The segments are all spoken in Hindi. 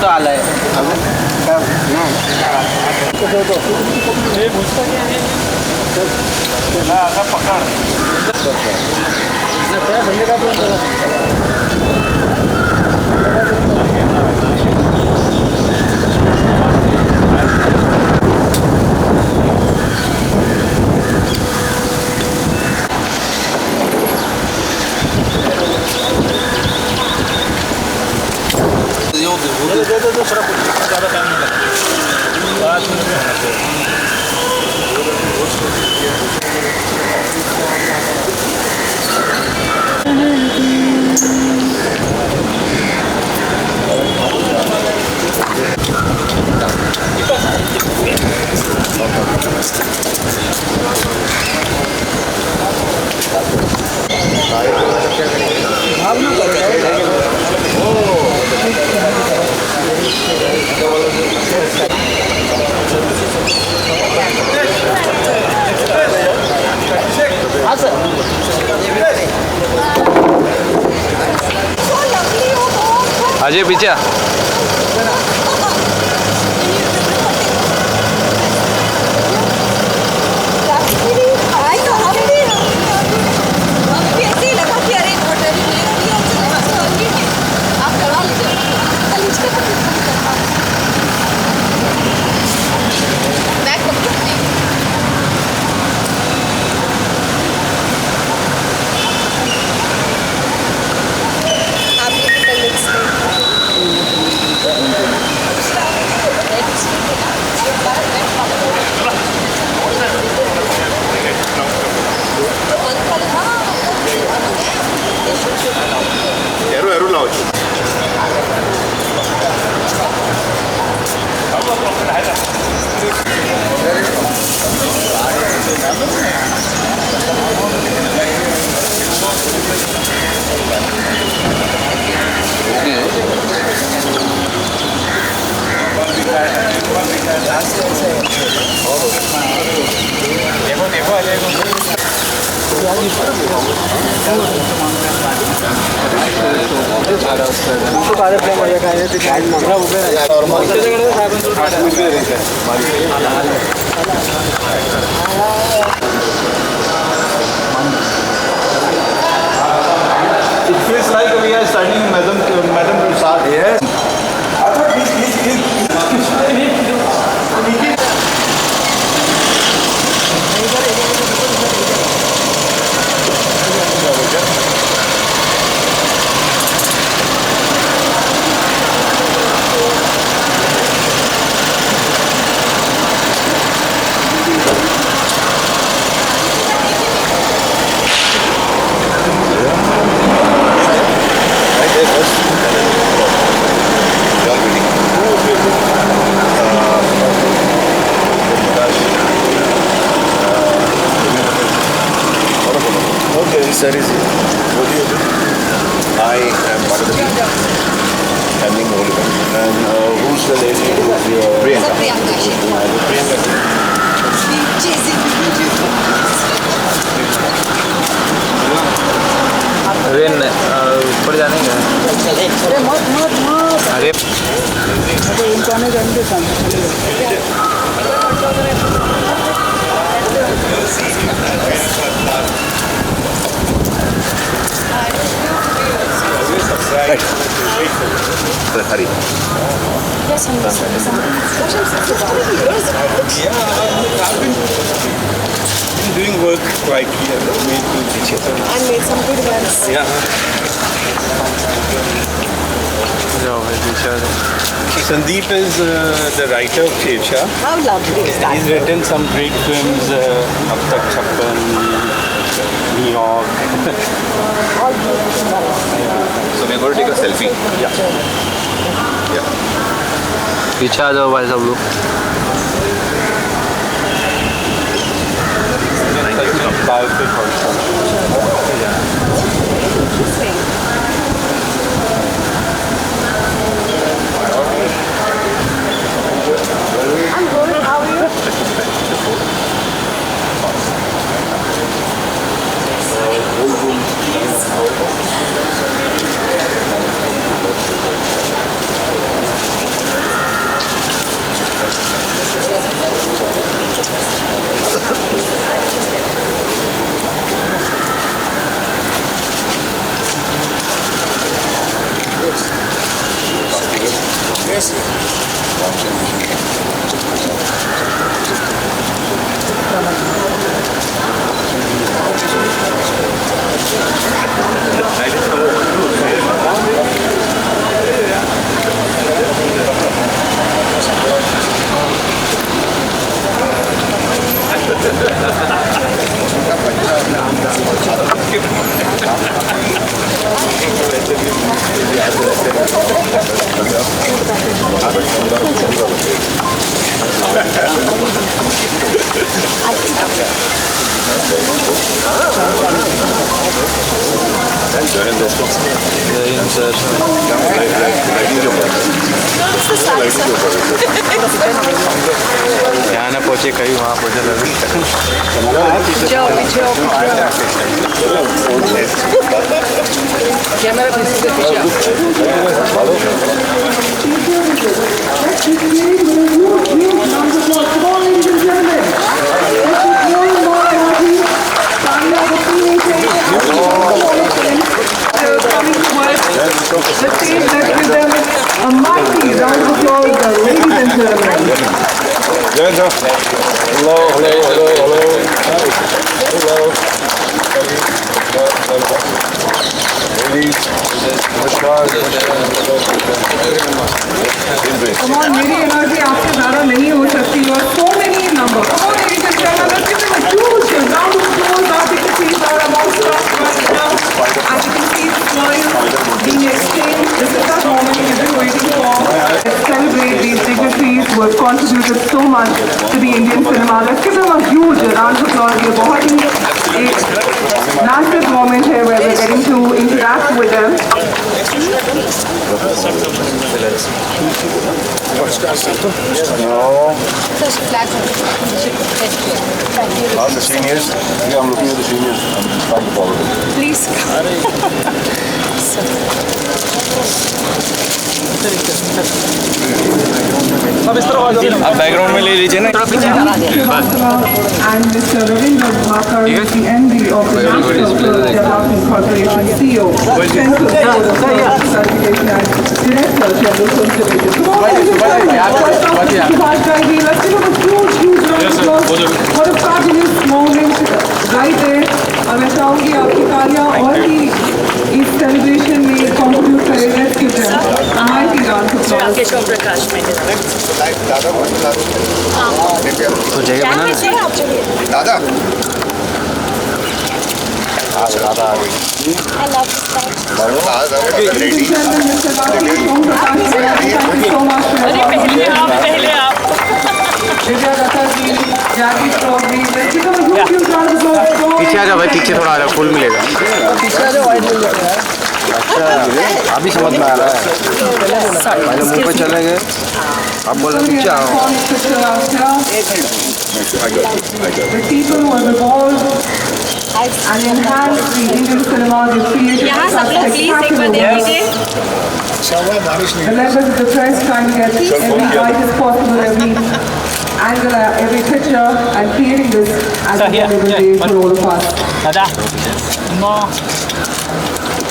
तो आलाय ज़्यादा टाइम नहीं लगता 5 मिनट में होना अजय पीछे It feels like we are standing in Madam Tussauds. Yes. I thought Sir, is what do you do? I am part of the team, handling the whole event. And who's the lady? Priyanka. Priyanka. Rain ऊपर जाने का अरे इनको आने जाने Right. Hurry. Yes, I'm Yeah, I've been doing work quite here. Made good pictures. I made some good ones. Yeah. Sandeep is the writer of Shershah. How lovely is that? He's written some great films, Ab Tak Chappan, New York. All beautiful. So we're going to take a selfie. Yeah. Yeah. पीछे आ जाओ भाई सब लोग I'm good. How are you? यहाँ ना पहुँचे कहीं वहाँ पहुँचे लगे कैमरा पीछे से पीछे a mighty round of applause, ladies and gentlemen. Hello, hello, hello, hello. Hello. Ladies, namaskar. Come on, मेरी एनर्जी आपसे ज़्यादा नहीं हो सकती और so many number. Come on, ladies and gentlemen, let's give them a huge round of applause. As you can see, there are about to start right now. As you can see, smiles being exchanged. This is that moment we've been waiting for. Let's celebrate these dignitaries who have contributed so much to the Indian cinema. Let's give them a huge round of applause. ये बहुत ही एक massive moment है where we're getting to interact with them. The seniors. Yeah, I'm looking at the seniors. I'm trying to follow them. Please. आप बैकग्राउंड में ले लीजिए ना थोड़ा पीछे And Mr. Ravindra Bhakar, the MD of the National Development Corporation, CEO, Central Board of Certification and Director, General Film Division. Come on, ladies and gentlemen, Subhash Ghai, let's give him a huge round of applause. What a fabulous moment right there. और मैं चाहूँगी आपकी तालियाँ और भी इस सेलिब्रेशन में कंट्रीब्यूट करें. Let's give them a mighty round of applause. Keshav प्रकाश में तो जगह बना दादा Ladies and gentlemen, Mr. Rakesh Om Prakash, thank you so much for your पहले आप Divya Datta ji, Jackie Strong ji, let's give them a huge round of applause. पीछे आ जाओ भाई पीछे थोड़ा आ जाओ फुल मिलेगा अच्छा अभी समझ में आ रहा है पहले मुंह पे चले गए अब बोल पीछे आओ Iconic picture out here. The people who have evolved and enhanced the Indian cinema, they've created यहाँ सब लोग प्लीज एक बार देख लीजिए The members of the press trying to get every right as possible, every angle, every picture, and creating this as a memorable day for all of us.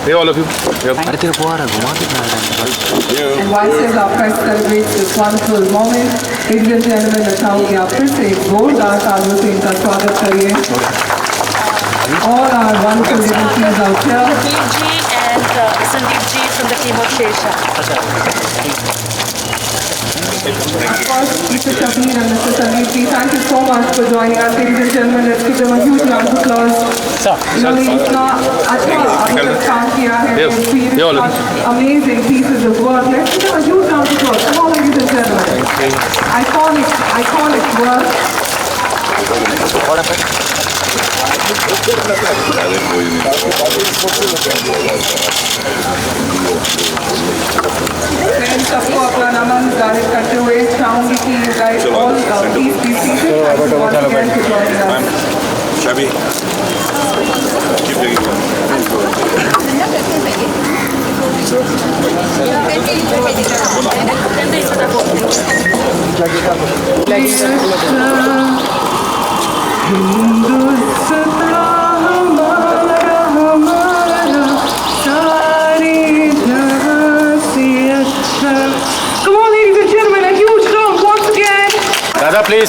ये ऑल ऑफ यू अरे तेरे को आ रहा घुमा कितना है And whilst as our press celebrates this wonderful moment, ladies and gentlemen, मैं चाहूँगी आप फिर से एक जोरदार तालियों से इनका स्वागत करिए. All our wonderful dignitaries out here. Sandeep ji and Sandeep ji from the team of Shesha. Of course, Mr. Shabir and Mr. Sandeep ji, thank you so much for joining us, ladies and gentlemen. Let's give them a huge round of applause. इन्होंने इतना अच्छा अभी तक काम किया है. They've created such amazing pieces of work. Let's give them a huge round of applause. Come on, ladies and gentlemen. Iconic work. मैं सबको अपना नमन जाहिर करते हुए चाहूँगी कि you guys all please be seated. Once again for joining us. Shabby. Keep taking one. Come on,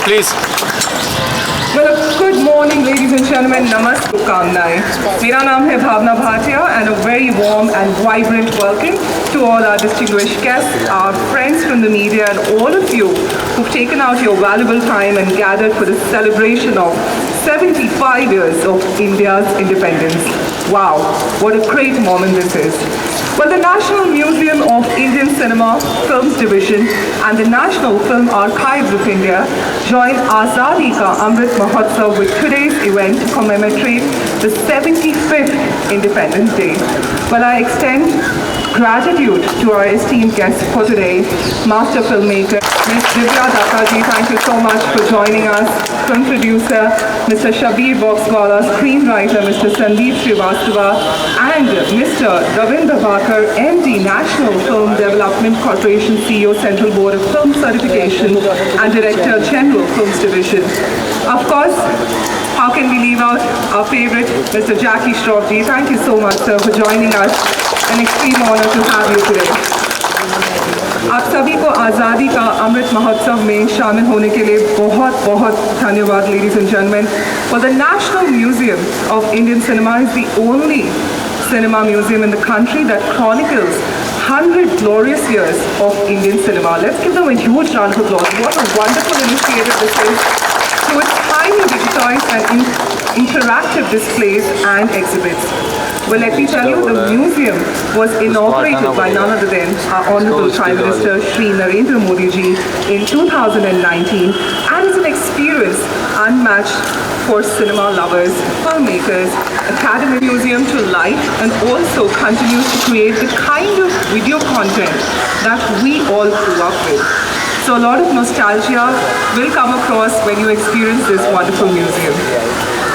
please. Well, good morning, ladies and gentlemen. Namaste, Kamnaएं. मेरा नाम है भावना Bhatia, and a very warm and vibrant welcome to all our distinguished guests, our friends from the media, and all of you who've taken out your valuable time and gathered for the celebration of 75 years of India's independence. Wow, what a great moment this is. Well, the National Museum of Indian Cinema Films Division and the National Film Archives of India join Azadi Ka Amrit Mahotsav with today's event to commemorate the 75th Independence Day. Well, I extend gratitude to our esteemed guest for today, master filmmaker Ms. Divya Dattaji. Thank you so much for joining us. Film producer Mr. Shabir Boxwala, screenwriter Mr. Sandeep Srivastava, and Mr. Ravindra Vakar, MD, National Film Development Corporation, CEO, Central Board of Film Certification, and Director General Films Division. Of course, how can we leave out our favorite, Mr. Jackie Shroff ji? Thank you so much, sir, for joining us. An extreme honor to have you today. आप सभी को आज़ादी का अमृत महोत्सव में शामिल होने के लिए बहुत बहुत धन्यवाद, ladies and gentlemen. For the National Museum of Indian Cinema is the only cinema museum in the country that chronicles 100 glorious years of Indian cinema. Let's give them a huge round of applause. What a wonderful initiative this is. Through its highly digitized and interactive displays and exhibits. Well, let me tell you, the museum was inaugurated by none other than our Honorable Prime Minister Shri Narendra Modi ji in 2019 and is an experience unmatched for cinema lovers, filmmakers, academic museum to life, and also continues to create the kind of video content that we all grew up with. So a lot of nostalgia will come across when you experience this wonderful museum.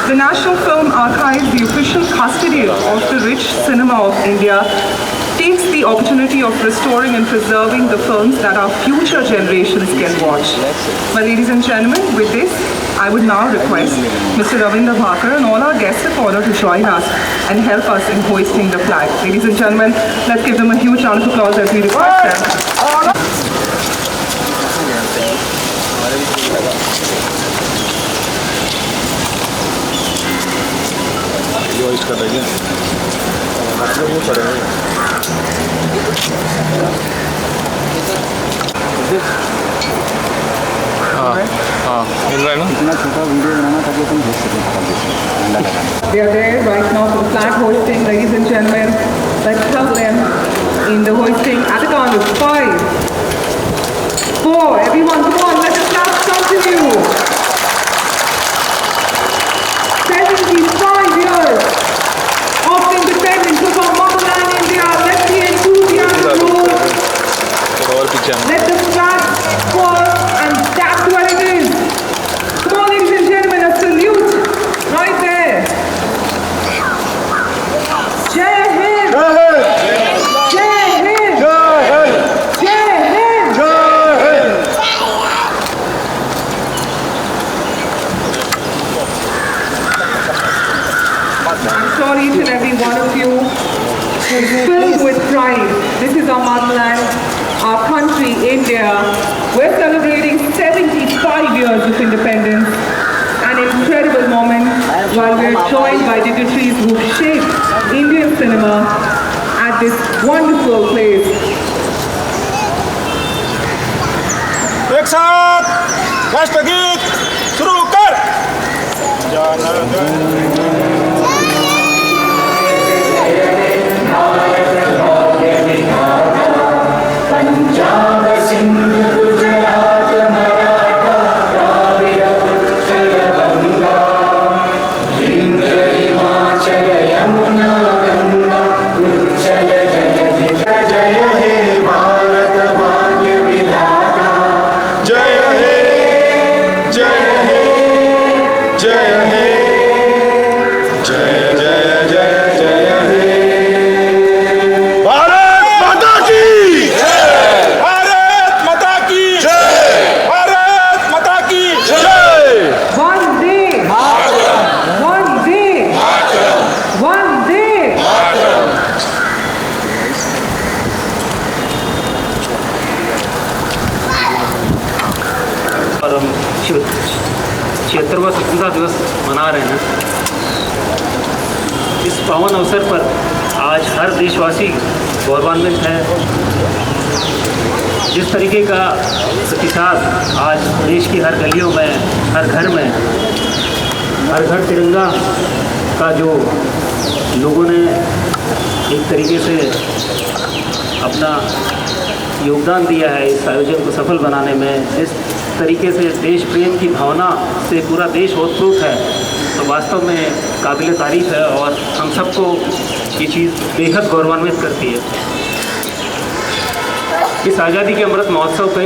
The National Film Archives, the official custodian of the rich cinema of India, takes the opportunity of restoring and preserving the films that our future generations can watch. Well, ladies and gentlemen, with this, I would now request Mr. Ravindra Vakar and all our guests of honor to join us and help us in hoisting the flag. Ladies and gentlemen, let's give them a huge round of applause as we request them. इसका देखिए मतलब वो पड़ेगा हाँ मिल रहा है ना इतना छोटा वीडियो बनाना ताकि तुम देख सकें। They are there right now for flag hoisting, ladies and gentlemen. Let's help them in the hoisting at the count of 5, 4. Everyone, come on, let the flags continue. 75 years of independence of our motherland India. Let the enthusiasm roll. Let the flag fall, and that's what it is. Come on, ladies and gentlemen, a salute right there. Jai Hind! Jai Hind! Jai Hind! I'm sure each and every one of you is filled with pride. This is our motherland, our country, India. We're celebrating 75 years of independence, an incredible moment while we're joined by dignitaries who shaped Indian cinema at this wonderful place. एक साथ राष्ट्रगीत शुरू कर। पंजाब सिंध गुजरात मराठा द्राविड़ उत्कल गंगा विंध्य हिमाचल यमुना गंगा उच्चल जयति जय हे भारत भाग्य विधाता जय हे जय हे जय हे स्वतंत्रता दिवस मना रहे हैं। इस पावन अवसर पर आज हर देशवासी गौरवान्वित है। जिस तरीके का प्रतिसाद आज देश की हर गलियों में, हर घर में, हर घर तिरंगा का जो लोगों ने एक तरीके से अपना योगदान दिया है इस आयोजन को सफल बनाने में, जिस तरीके से देश प्रेम की भावना से पूरा देश ओतप्रोत है, तो वास्तव में काबिल तारीफ है और हम सबको ये चीज़ बेहद गौरवान्वित करती है। इस आज़ादी के अमृत महोत्सव पे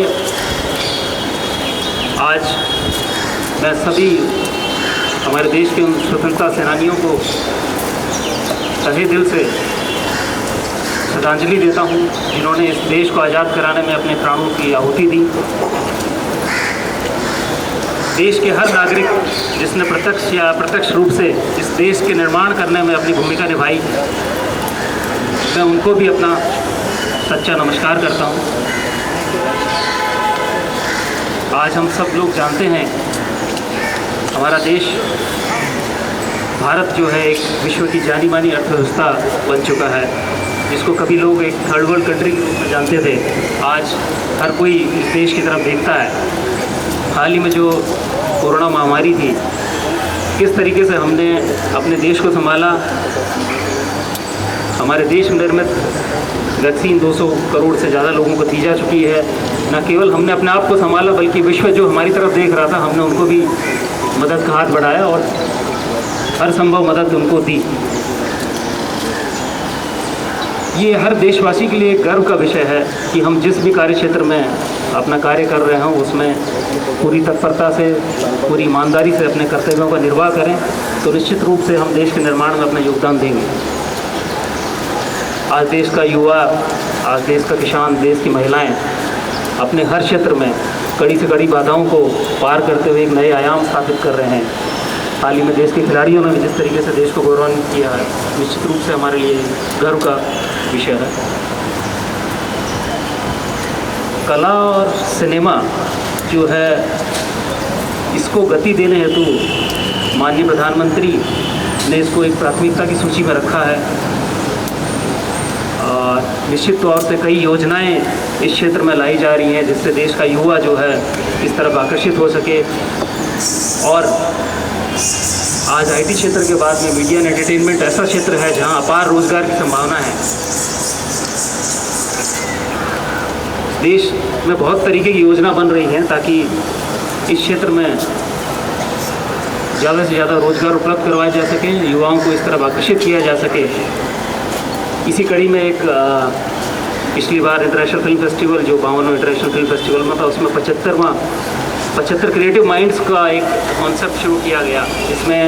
आज मैं सभी हमारे देश के उन स्वतंत्रता सेनानियों को तहे दिल से श्रद्धांजलि देता हूँ जिन्होंने इस देश को आज़ाद कराने में अपने प्राणों की आहुति दी। देश के हर नागरिक जिसने प्रत्यक्ष या अप्रत्यक्ष रूप से इस देश के निर्माण करने में अपनी भूमिका निभाई, मैं उनको भी अपना सच्चा नमस्कार करता हूँ। आज हम सब लोग जानते हैं हमारा देश भारत जो है एक विश्व की जानी मानी अर्थव्यवस्था बन चुका है, जिसको कभी लोग एक थर्ड वर्ल्ड कंट्री के रूप में जानते थे। आज हर कोई इस देश की तरफ देखता है। हाल ही में जो कोरोना महामारी थी, किस तरीके से हमने अपने देश को संभाला। हमारे देश में निर्मित वैक्सीन 200 करोड़ से ज़्यादा लोगों को दी जा चुकी है। न केवल हमने अपने आप को संभाला, बल्कि विश्व जो हमारी तरफ देख रहा था, हमने उनको भी मदद का हाथ बढ़ाया और हर संभव मदद उनको दी। ये हर देशवासी के लिए गर्व का विषय है कि हम जिस भी कार्य क्षेत्र में अपना कार्य कर रहे हों उसमें पूरी तत्परता से, पूरी ईमानदारी से अपने कर्तव्यों का निर्वाह करें, तो निश्चित रूप से हम देश के निर्माण में अपना योगदान देंगे। आज देश का युवा, आज देश का किसान, देश की महिलाएं अपने हर क्षेत्र में कड़ी से कड़ी बाधाओं को पार करते हुए एक नए आयाम स्थापित कर रहे हैं। हाल ही में देश के खिलाड़ियों ने भी जिस तरीके से देश को गौरवान्वित किया है, निश्चित रूप से हमारे लिए गर्व का विषय है। कला और सिनेमा जो है, इसको गति देने हेतु माननीय प्रधानमंत्री ने इसको एक प्राथमिकता की सूची में रखा है और निश्चित तौर से कई योजनाएं इस क्षेत्र में लाई जा रही हैं जिससे देश का युवा जो है इस तरफ आकर्षित हो सके। और आज आईटी क्षेत्र के बाद में मीडिया एंड एंटरटेनमेंट ऐसा क्षेत्र है जहां अपार रोजगार की संभावना है। देश में बहुत तरीके की योजना बन रही हैं ताकि इस क्षेत्र में ज़्यादा से ज़्यादा रोजगार उपलब्ध करवाए जा सके, युवाओं को इस तरफ आकर्षित किया जा सके। इसी कड़ी में एक पिछली बार इंटरनेशनल फिल्म फेस्टिवल जो 52वां इंटरनेशनल फिल्म फेस्टिवल में था, उसमें 75 क्रिएटिव माइंड्स का एक कॉन्सेप्ट शुरू किया गया, जिसमें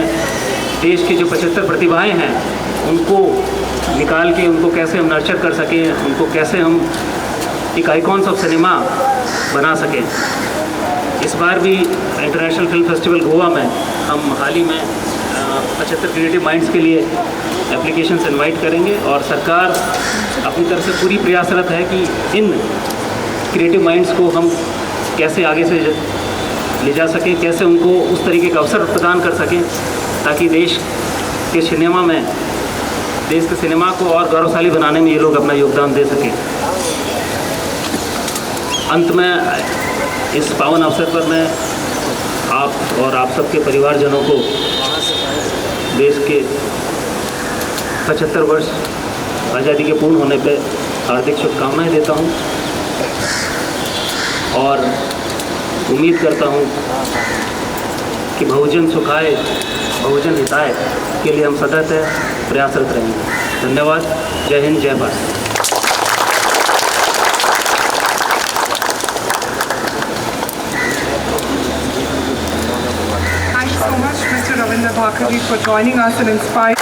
देश की जो 75 प्रतिभाएं हैं उनको निकाल के उनको कैसे हम नर्चर कर सकें, उनको कैसे हम एक आइकॉन्स ऑफ सिनेमा बना सकें। इस बार भी इंटरनेशनल फिल्म फेस्टिवल गोवा में हम हाल ही में 75 क्रिएटिव माइंड्स के लिए एप्लीकेशंस इनवाइट करेंगे और सरकार अपनी तरफ से पूरी प्रयासरत है कि इन क्रिएटिव माइंड्स को हम कैसे आगे से ले जा सकें, कैसे उनको उस तरीके का अवसर प्रदान कर सकें ताकि देश के सिनेमा में, देश के सिनेमा को और गौरवशाली बनाने में ये लोग अपना योगदान दे सकें। अंत में इस पावन अवसर पर मैं आप और आप सबके परिवारजनों को देश के 75 वर्ष आज़ादी के पूर्ण होने पर हार्दिक शुभकामनाएं देता हूं और उम्मीद करता हूं कि बहुजन सुखाय बहुजन हिताय के लिए हम सतत प्रयासरत रहेंगे। धन्यवाद। जय हिंद, जय Bharat. Thank you so much, Mr. Ravindra Bhakarji, for joining us and inspiring.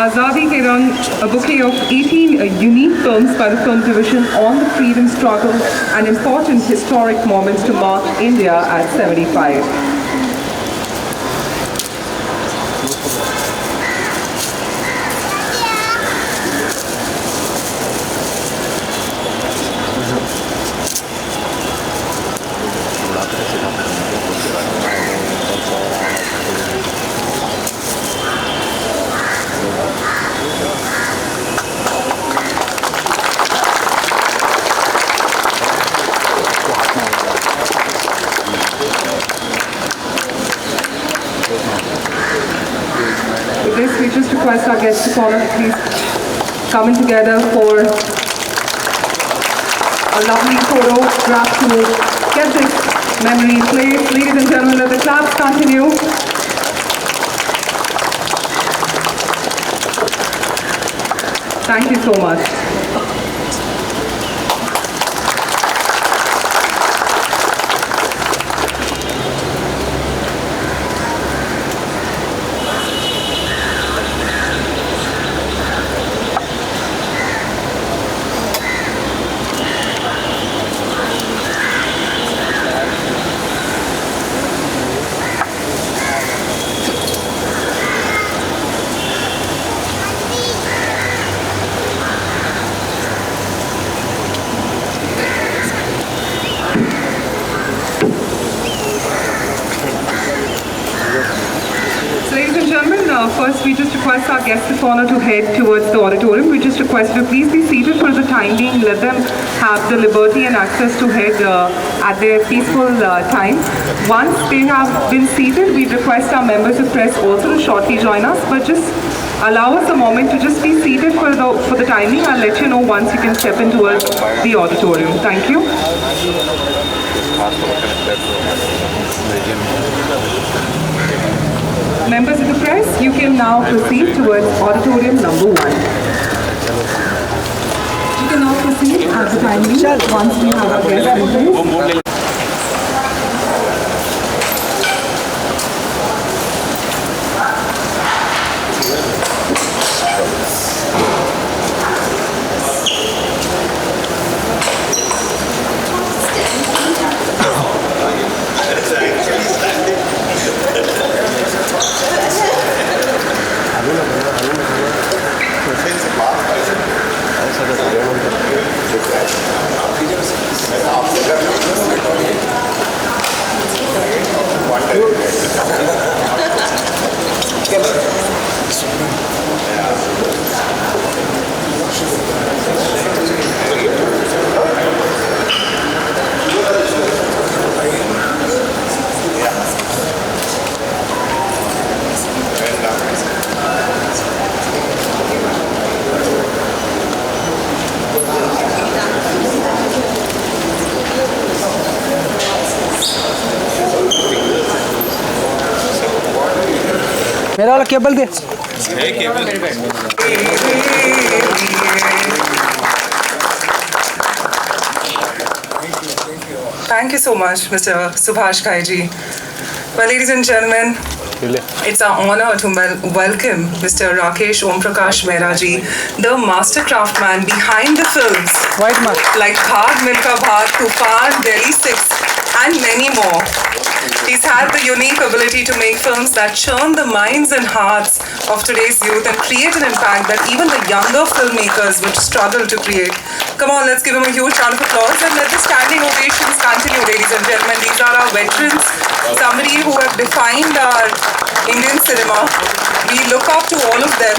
Azadi Ke Rang, a bouquet of 18 unique films by the film division on the freedom struggle and important historic moments to mark India at 75. this, we just request our guests to follow, please coming together for a lovely photograph to get this memory played. Ladies and gentlemen, let the claps continue. Thank you so much. First, we just request our guests of honor to head towards the auditorium. We just request you to please be seated for the time being. Let them have the liberty and access to head at their peaceful time. Once they have been seated, we request our members of press also to shortly join us. But just allow us a moment to just be seated for the timing. I'll let you know once you can step in towards the auditorium. Thank you. Members of the press, you can now proceed towards auditorium number 1. You can now proceed at the timing once we have our guests in place. मेरा वाला cable they. Thank you so much, Mr. Subhash Kaiji. Well, ladies and gentlemen, it's our honor to welcome Mr. Rakesh Om Prakash Mehra ji, the master craftsman behind the films like Bhaag Milkha Bhaag, Tufan, Delhi 6 and many more. He's had the unique ability to make films that churn the minds and hearts of today's youth and create an impact that even the younger filmmakers would struggle to create. Come on, let's give him a huge round of applause and let the standing ovations continue, ladies and gentlemen. These are our veterans, somebody who have defined our Indian cinema. We look up to all of them.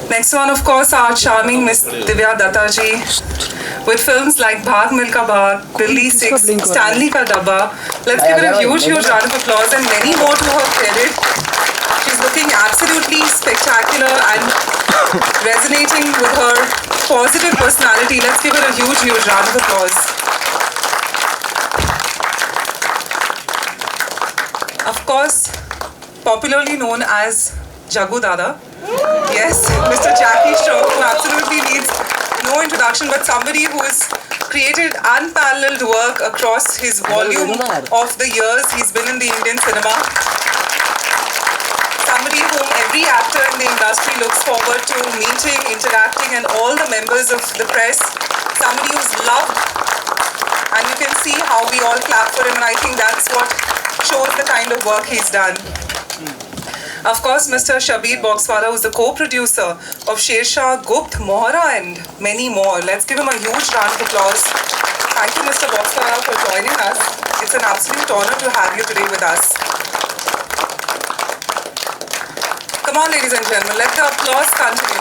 Next one, of course, our charming Miss Divya Datta ji, with films like Bhaag Milkha Bhaag, Delhi 6, Stanley Ka Dabba. Let's give her a huge round of applause and many more to her credit. She's looking absolutely spectacular and resonating with her positive personality. Let's give her a huge round of applause. Of course, popularly known as Jagu Dada. Yes, Mr. Jackie Shroff, who absolutely needs no introduction, but somebody who has created unparalleled work across his volume of the years he's been in the Indian cinema. Somebody whom every actor in the industry looks forward to meeting, interacting, and all the members of the press. Somebody who's loved, and you can see how we all clap for him, and I think that's what shows the kind of work he's done. Of course, Mr. Shabir Boxwala, who's the co-producer of Shershah, Gupt, Mohra, and many more. Let's give him a huge round of applause. Thank you, Mr. Boxwala, for joining us. It's an absolute honor to have you today with us. Come on, ladies and gentlemen, let the applause continue.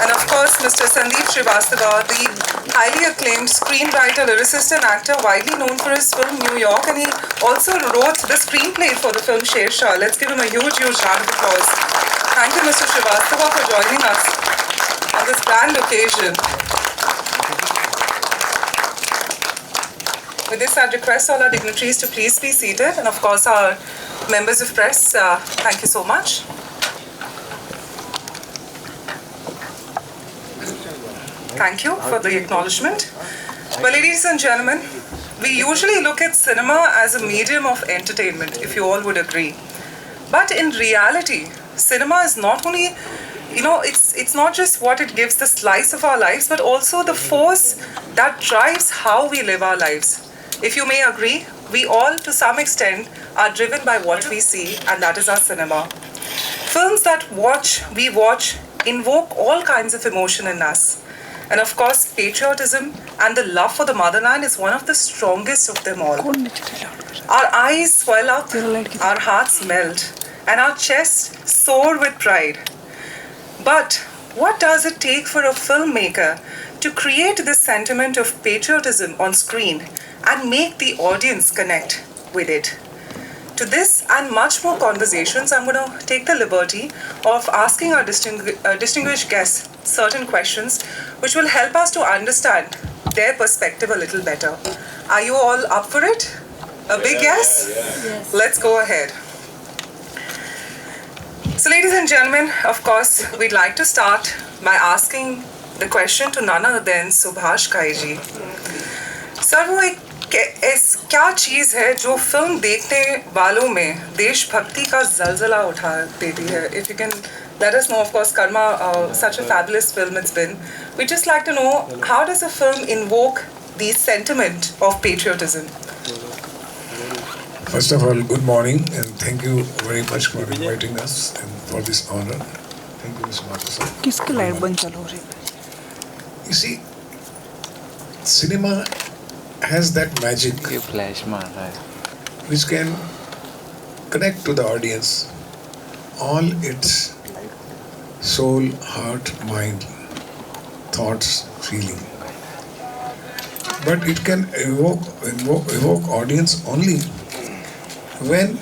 And of course, Mr. Sandeep Srivastava, the highly acclaimed screenwriter, lyricist and actor, widely known for his film New York, and he also wrote the screenplay for the film Sher Shah. Let's give him a huge, huge round of applause. Thank you, Mr. Srivastava, for joining us on this grand occasion. With this, I'd request all our dignitaries to please be seated, and of course, our members of press, thank you so much. Thank you for the acknowledgement. Well, ladies and gentlemen, we usually look at cinema as a medium of entertainment, if you all would agree. But in reality, cinema is not only, it's not just what it gives the slice of our lives, but also the force that drives how we live our lives. If you may agree, we all, to some extent, are driven by what we see, and that is our cinema. Films that we watch, invoke all kinds of emotion in us. And of course, patriotism and the love for the motherland is one of the strongest of them all. Our eyes swell up, our hearts melt, and our chests soar with pride. But what does it take for a filmmaker to create this sentiment of patriotism on screen and make the audience connect with it? To this and much more conversations, I'm going to take the liberty of asking our distinguished guests certain questions which will help us to understand their perspective a little better. Are you all up for it? A big yes? Yes. Let's go ahead. So ladies and gentlemen, of course, we'd like to start by asking the question to none other than Subhash Ghai ji. Sir, वो एक क्या चीज़ है जो फिल्म देखने वालों में देशभक्ति का ज़लज़ला उठा देती है? If you can let us know, of course, Karma, such a fabulous film it's been. We'd just like to know, how does a film invoke the sentiment of patriotism? First of all, good morning, and thank you very much for inviting us and for this honor. Thank you, Ms. Martha. किसकी लाइट बंद चालू हो रही है? You see, cinema has that magic ये फ्लैश मार रहा है. which can connect to the audience all its soul, heart, mind, thoughts, feeling. But it can evoke audience only when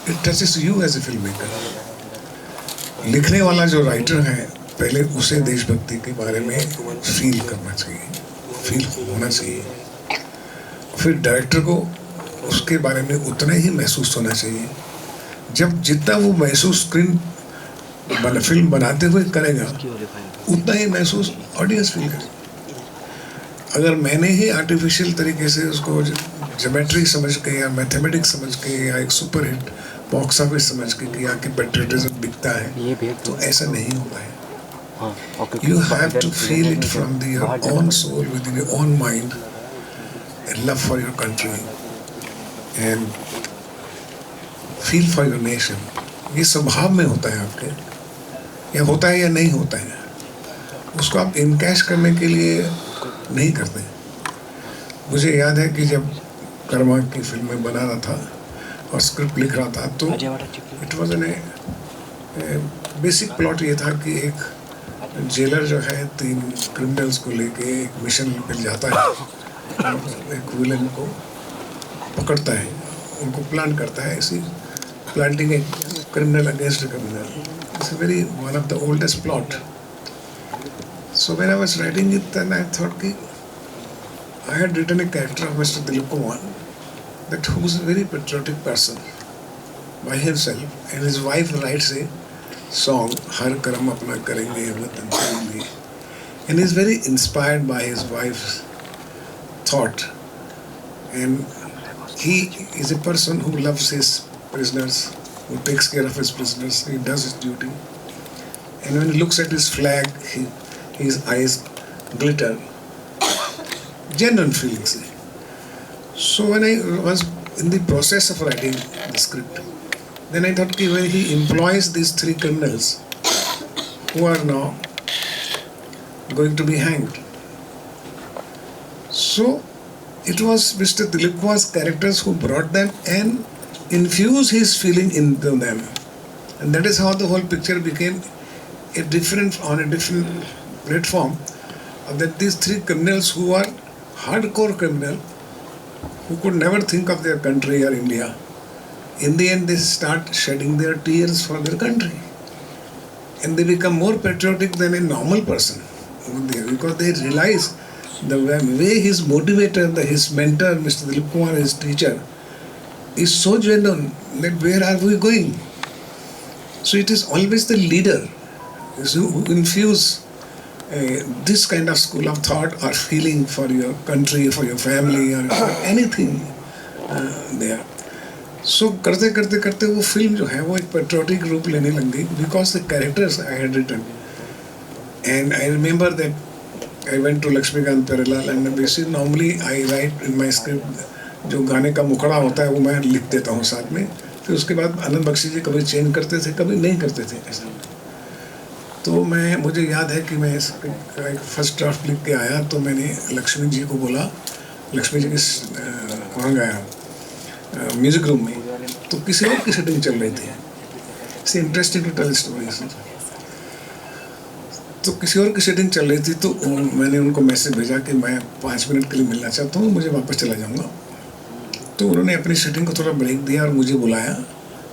it touches you as a filmmaker. लिखने वाला जो राइटर है, पहले उसे देशभक्ति के बारे में फील करना चाहिए, फील होना चाहिए. फिर डायरेक्टर को उसके बारे में उतना ही महसूस होना चाहिए. जब जितना वो महसूस फिल्म बनाते हुए करेगा, उतना ही महसूस ऑडियंस फील करेगा. अगर मैंने ही आर्टिफिशियल तरीके से उसको ज्योमेट्री समझ के या मैथमेटिक्स समझ के या एक सुपर हिट बॉक्स ऑफिस समझ के कि आके पेट्रियटिज्म बिकता है, तो ऐसा नहीं होता है. You have to feel it from your own soul, within your own mind, and love for your country and feel for your nation. ये स्वभाव में होता है आपके, या होता है या नहीं होता है. उसको आप इनकैश करने के लिए नहीं करते. मुझे याद है कि जब कर्मा की फिल्में बना रहा था और स्क्रिप्ट लिख रहा था, तो it was an basic plot ये था कि एक जेलर जो है 3 क्रिमिनल्स को लेके एक मिशन पे जाता है, एक विलन को पकड़ता है, उनको प्लान करता है. ऐसी प्लांटिंग एक criminal against criminal, it's very one of the oldest plot. So when I was writing it, then I thought कि I had written a character of Mr. Dilip Kumar, that who is a very patriotic person by himself, and his wife writes a song, हर कर्म अपना करेंगे वतन के लिए, and he is very inspired by his wife's thought, and he is a person who loves his prisoners, who takes care of his prisoners, he does his duty, and when he looks at his flag, his eyes glitter. Genuine feelings. So when I was in the process of writing the script, then I thought that when he employs these 3 criminals who are now going to be hanged, so it was Mr. Dilip Kumar's characters who brought them and infused his feeling into them, and that is how the whole picture became a different on a different platform that these three criminals who are hardcore criminal, who could never think of their country or India, in the end they start shedding their tears for their country, and they become more patriotic than a normal person because they realize the way his motivator, his mentor, Mr. Dilip Kumar, his teacher, is so genuine that where are we going? So it is always the leader who infuse this kind of school of thought or feeling for your country, for your family, or for anything there. So करते करते करते वो फिल्म जो है वो एक पेट्रोटिक रूप लेने लग गई because the characters I had written, and I remember that I went to Lakshmikant Perilal and basically normally I write in my script जो गाने का मुखड़ा होता है वो मैं लिख देता हूँ साथ में, फिर उसके बाद आनंद बख्शी जी कभी चेंज करते थे कभी नहीं करते थे ऐसा। तो मुझे याद है कि मैं एक फर्स्ट ड्राफ्ट लिख के आया तो मैंने लक्ष्मी जी को बोला, लक्ष्मी जी वहाँ गया म्यूजिक रूम में, तो किसी और की सेटिंग चल रही थी, it's interesting to tell stories. तो किसी और की सेटिंग चल रही थी तो मैंने उनको मैसेज भेजा कि मैं 5 मिनट के लिए मिलना चाहता हूँ, मुझे वापस चला जाऊँगा। तो उन्होंने अपनी सेटिंग को थोड़ा ब्रेक दिया और मुझे बुलाया।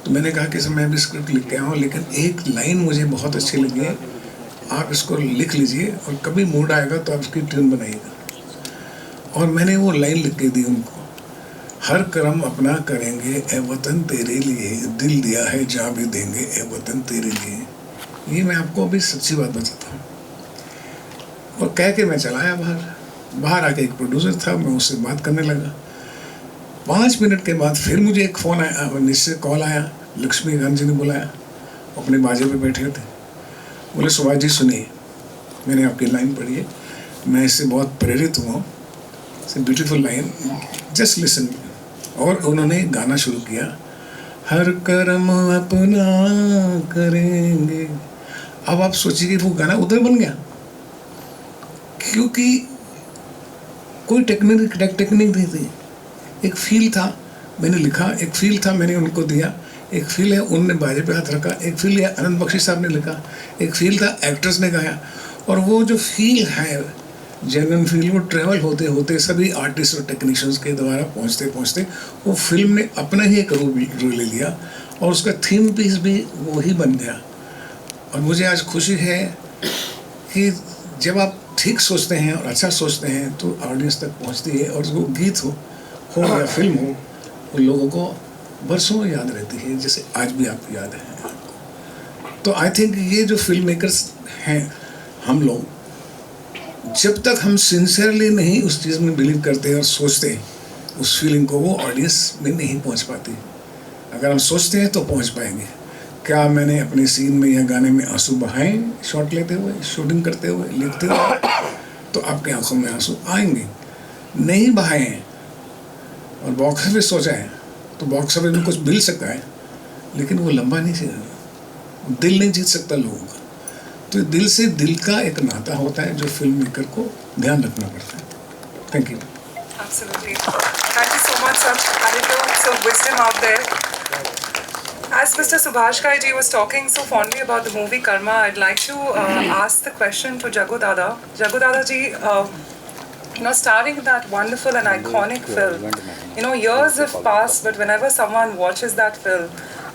तो मैंने कहा कि सर मैं भी स्क्रिप्ट लिख के आया हूँ, लेकिन एक लाइन मुझे बहुत अच्छी लगी है, आप इसको लिख लीजिए और कभी मूड आएगा तो आप इसकी ट्यून बनाइएगा। और मैंने वो लाइन लिख के दी उनको, हर कर्म अपना करेंगे ए वतन तेरे लिए, दिल दिया है जहाँ भी देंगे ए वतन तेरे लिए। ये मैं आपको अभी सच्ची बात बताता हूँ। और कह के मैं चला आया बाहर आके एक प्रोड्यूसर था, मैं उससे बात करने लगा। 5 मिनट के बाद फिर मुझे एक फ़ोन आया, निश्चय कॉल आया, लक्ष्मीकांत जी ने बुलाया, अपने बाजे पे बैठे थे, बोले सुभाष जी सुनिए, मैंने आपकी लाइन पढ़ी है, मैं इससे बहुत प्रेरित हुआ, it's a beautiful line, just listen. और उन्होंने गाना शुरू किया, हर कर्म अपना करेंगे। अब आप सोचिए कि वो गाना उधर बन गया, क्योंकि कोई टेक्निक नहीं थी, एक फील था, मैंने लिखा, एक फील था मैंने उनको दिया, एक फील है उनने बाजे पे हाथ रखा, एक फील है आनंद बख्शी साहब ने लिखा, एक फील था एक्टर्स ने गाया। और वो जो फील है जेन्युइन फील, वो ट्रेवल होते होते सभी आर्टिस्ट और टेक्नीशियंस के द्वारा पहुँचते पहुँचते वो फिल्म ने अपना ही एक रूप ले लिया और उसका थीम पीस भी वो ही बन गया। और मुझे आज खुशी है कि जब आप ठीक सोचते हैं और अच्छा सोचते हैं तो ऑडियंस तक पहुँचती है, और वो गीत हो या फिल्म हो, वो लोगों को बरसों याद रहती है, जैसे आज भी आपको याद है। तो आई थिंक ये जो फिल्म मेकर्स हैं हम लोग, जब तक हम सिंसियरली नहीं उस चीज़ में बिलीव करते और सोचते उस फीलिंग को, वो ऑडियंस में नहीं पहुंच पाती। अगर हम सोचते हैं तो पहुंच पाएंगे। क्या मैंने अपने सीन में या गाने में आंसू बहाए शॉट लेते हुए, शूटिंग करते हुए, लिखते हुए, तो आपके आंखों में आंसू आएंगे। नहीं बहाए और बॉक्स ऑफिस सोचा है तो बॉक्स ऑफिस में कुछ मिल सकता है, लेकिन वो लंबा नहीं चलेगा, दिल नहीं जीत सकता लोगों का। तो दिल से दिल का एक नाता होता है जो फिल्म मेकर को ध्यान रखना पड़ता है। Thank you. Absolutely. Thank you so much, sir. Anecdotes of wisdom out there. As Mr. Subhash Ghai ji was talking so fondly about the movie Karma, I'd like to ask the question to Jagu Dada. Jagu Dada ji, starring in that wonderful and iconic film, years have passed, but whenever someone watches that film,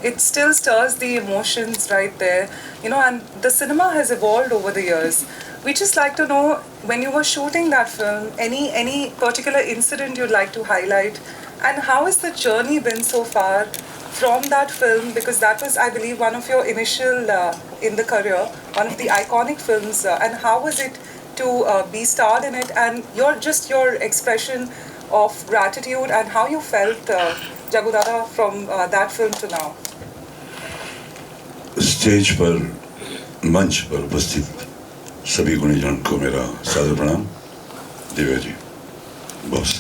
it still stirs the emotions right there, and the cinema has evolved over the years. We just like to know, when you were shooting that film, any particular incident you'd like to highlight, and how has the journey been so far from that film, because that was, I believe, one of your initial in the career, one of the iconic films, and how was it to be starred in it, and your expression of gratitude and how you felt, Jagu Dada, from that film to now? Stage पर, मंच पर उपस्थित सभी गुणीजन को मेरा सादर प्रणाम। दिव्या जी, बॉस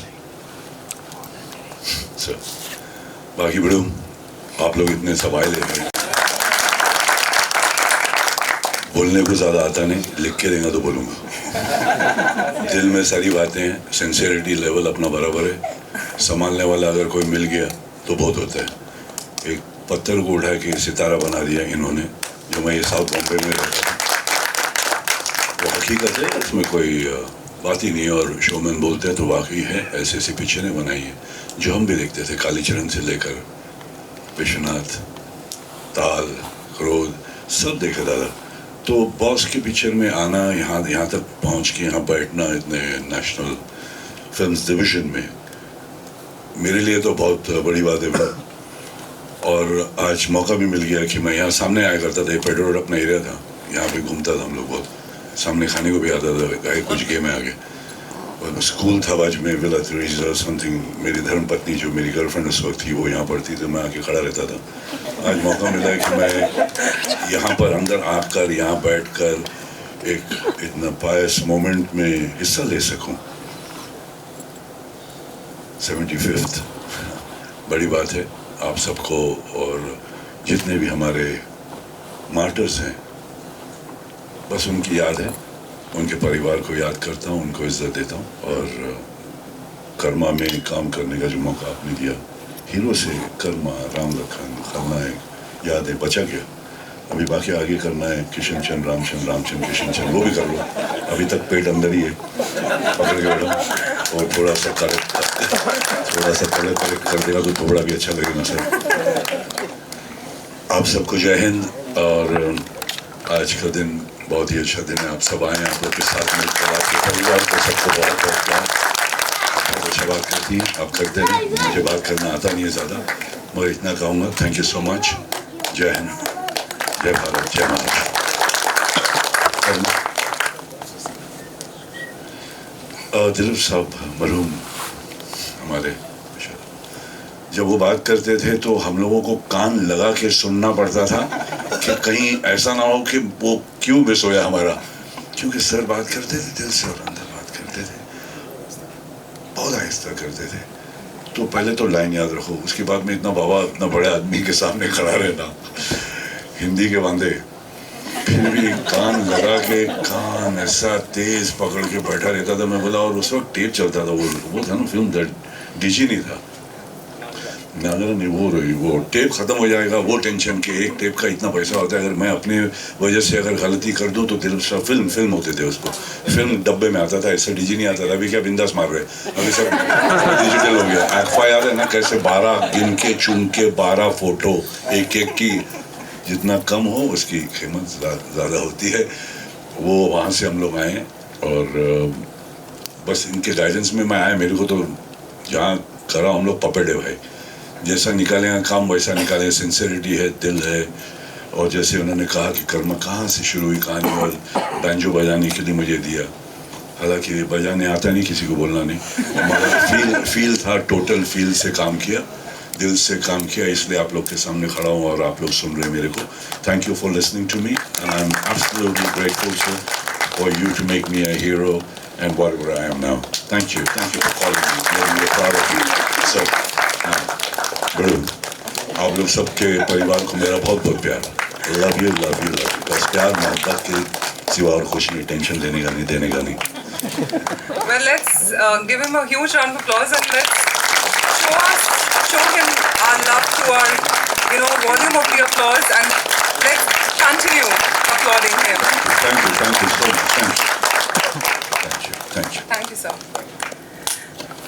सर, बाकी बड़ों, आप लोग इतने सवाल हैं, बोलने को ज़्यादा आता नहीं, लिख के देगा तो बोलूँगा। दिल में सारी बातें हैं, सिंसियरिटी लेवल अपना बराबर है, संभालने वाला अगर कोई मिल गया तो बहुत होता है। एक पत्थर को उठा के सितारा बना दिया इन्होंने, जो मैं ये साउथ बॉम्बे में रहता था। हकीकत है, इसमें कोई बात ही नहीं है। और शोमैन बोलते हैं तो वाकई है, ऐसी ऐसी पिक्चरें बनाई हैं जो हम भी देखते थे, कालीचरण से लेकर विश्वनाथ, ताल, क्रोध, सब देखा दादा। तो बॉस की पिक्चर में आना, यहाँ तक पहुँच के यहाँ बैठना इतने नेशनल फिल्म्स डिवीज़न में, मेरे लिए तो बहुत बड़ी बात है। और आज मौका भी मिल गया कि मैं यहाँ सामने आया करता था, पेट्रोल रोड अपना एरिया था, यहाँ पे घूमता था हम लोग, बहुत सामने खाने को भी आता था कुछ गेम में आगे। और स्कूल था बाजू में, विला थ्रीज समथिंग। मेरी धर्मपत्नी जो मेरी गर्लफ्रेंड उस वक्त थी वो यहाँ पढ़ती, तो मैं आके खड़ा रहता था। आज मौका मिला है कि मैं यहाँ पर अंदर आकर, यहाँ बैठकर एक इतना पायस मोमेंट में हिस्सा ले सकूँ। 75th बड़ी बात है आप सबको, और जितने भी हमारे मार्टर्स हैं, बस उनकी याद है, उनके परिवार को याद करता हूँ, उनको इज्जत देता हूँ। और कर्मा में काम करने का जो मौका आपने दिया, हीरो से कर्मा, राम लखन, खलनायक, याद है, बचा गया। अभी बाकी आगे करना है, किशन चंद, रामचंद किशन चंद, वो भी कर लो। अभी तक पेट अंदर ही है, पकड़ के बैठो। और थोड़ा सा करेक्ट कर देगा तो थोड़ा भी अच्छा लगेगा सर। आप सबको जय हिंद। और आज का दिन बहुत ही अच्छा दिन है, आप सब आए, आप लोग के साथ मिलकर, आपके परिवार को सबको बहुत बहुत बहुत अच्छा बात करती हैं, आप करते हैं। मुझे बात करना आता नहीं है ज़्यादा, मगर इतना कहूँगा, थैंक यू सो मच। जय हिंद, जय भारत, जय महाराष्ट्र। दिलीप साहब मरहूम हमारे, जब वो बात करते थे तो हम लोगों को कान लगा के सुनना पड़ता था कि कहीं ऐसा ना हो कि वो क्यों मिस होया हमारा, क्योंकि सर बात करते थे दिल से और अंदर बात करते थे, बहुत आहिस्ता करते थे। तो पहले तो लाइन याद रखो, उसके बाद में इतना बाबा, इतना बड़े आदमी के सामने खड़ा रहना, हिंदी के बांधे, फिर भी कान लगा के, कान ऐसा तेज पकड़ के बैठा रहता था। मैं बोला, और उस वक्त टेप चलता था, वो था ना फिल्म, डीजी नहीं था, नहीं वो टेप खत्म हो जाएगा, वो टेंशन के एक टेप का इतना पैसा होता है, अगर मैं अपने वजह से अगर गलती कर दूं तो दिल सा फिल्म होते थे, उसको फिल्म डब्बे में आता था, ऐसे डीजी नहीं आता था। अभी क्या बिंदास मार रहे, अभी सब डिजिटल हो गया। एक्फा याद है ना, कैसे 12 गिन के चुन के 12 फोटो एक की, जितना कम हो उसकी कीमत ज़्यादा होती है। वो वहाँ से हम लोग आए और बस इनके गाइडेंस में मैं आया। मेरे को तो जहाँ करा हम लोग पपेड़े भाई, जैसा निकालेंगे काम वैसा निकालेंगे, सिंसियरिटी है, दिल है। और जैसे उन्होंने कहा कि कर्मा कहाँ से शुरू हुई कहानी, और बैंजो बजाने के लिए मुझे दिया, हालांकि बजाने आता नहीं, किसी को बोलना नहीं, मगर फील था, टोटल फील से काम किया, दिल से काम किया, इसलिए आप लोग के सामने खड़ा हूँ और आप लोग सुन रहे हैं मेरे को। Thank you for listening to me and I am absolutely grateful for you to make me a hero and whatever I am now. Thank you for calling me, मेरी प्राउड ऑफ यू सर। आप लोग सबके परिवार को मेरा बहुत बहुत प्यार, love you love you love you. बस प्यार मोहब्बत के सिवा और कुछ नहीं, टेंशन देने का नहीं, देने का नहीं। Well, let's give him a huge round of applause and let's show him our love to our, volume of the applause, and let's continue applauding him. Thank you so much. Thank you. Thank you, sir.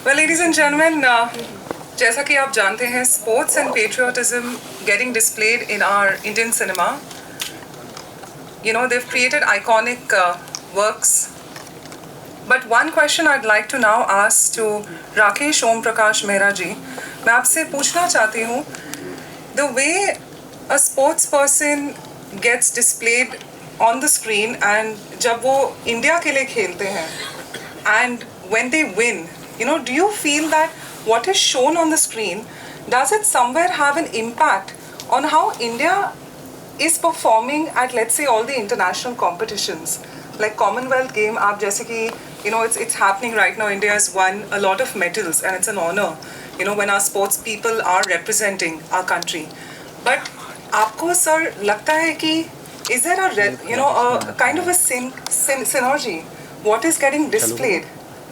Well, ladies and gentlemen, जैसा कि आप जानते हैं, sports and patriotism getting displayed in our Indian cinema. They've created iconic works. But one question I'd like to now ask to Rakesh Om Prakash Mehra ji, मैं आपसे पूछना चाहती हूँ, the way a sports person gets displayed on the screen and जब वो इंडिया के लिए खेलते हैं, and when they win, do you feel that what is shown on the screen, does it somewhere have an impact on how India is performing at, let's say, all the international competitions like Commonwealth game? आप जैसे कि it's happening right now. India has won a lot of medals and it's an honor when our sports people are representing our country. But आपको sir लगता है कि is there a kind of a synergy what is getting displayed,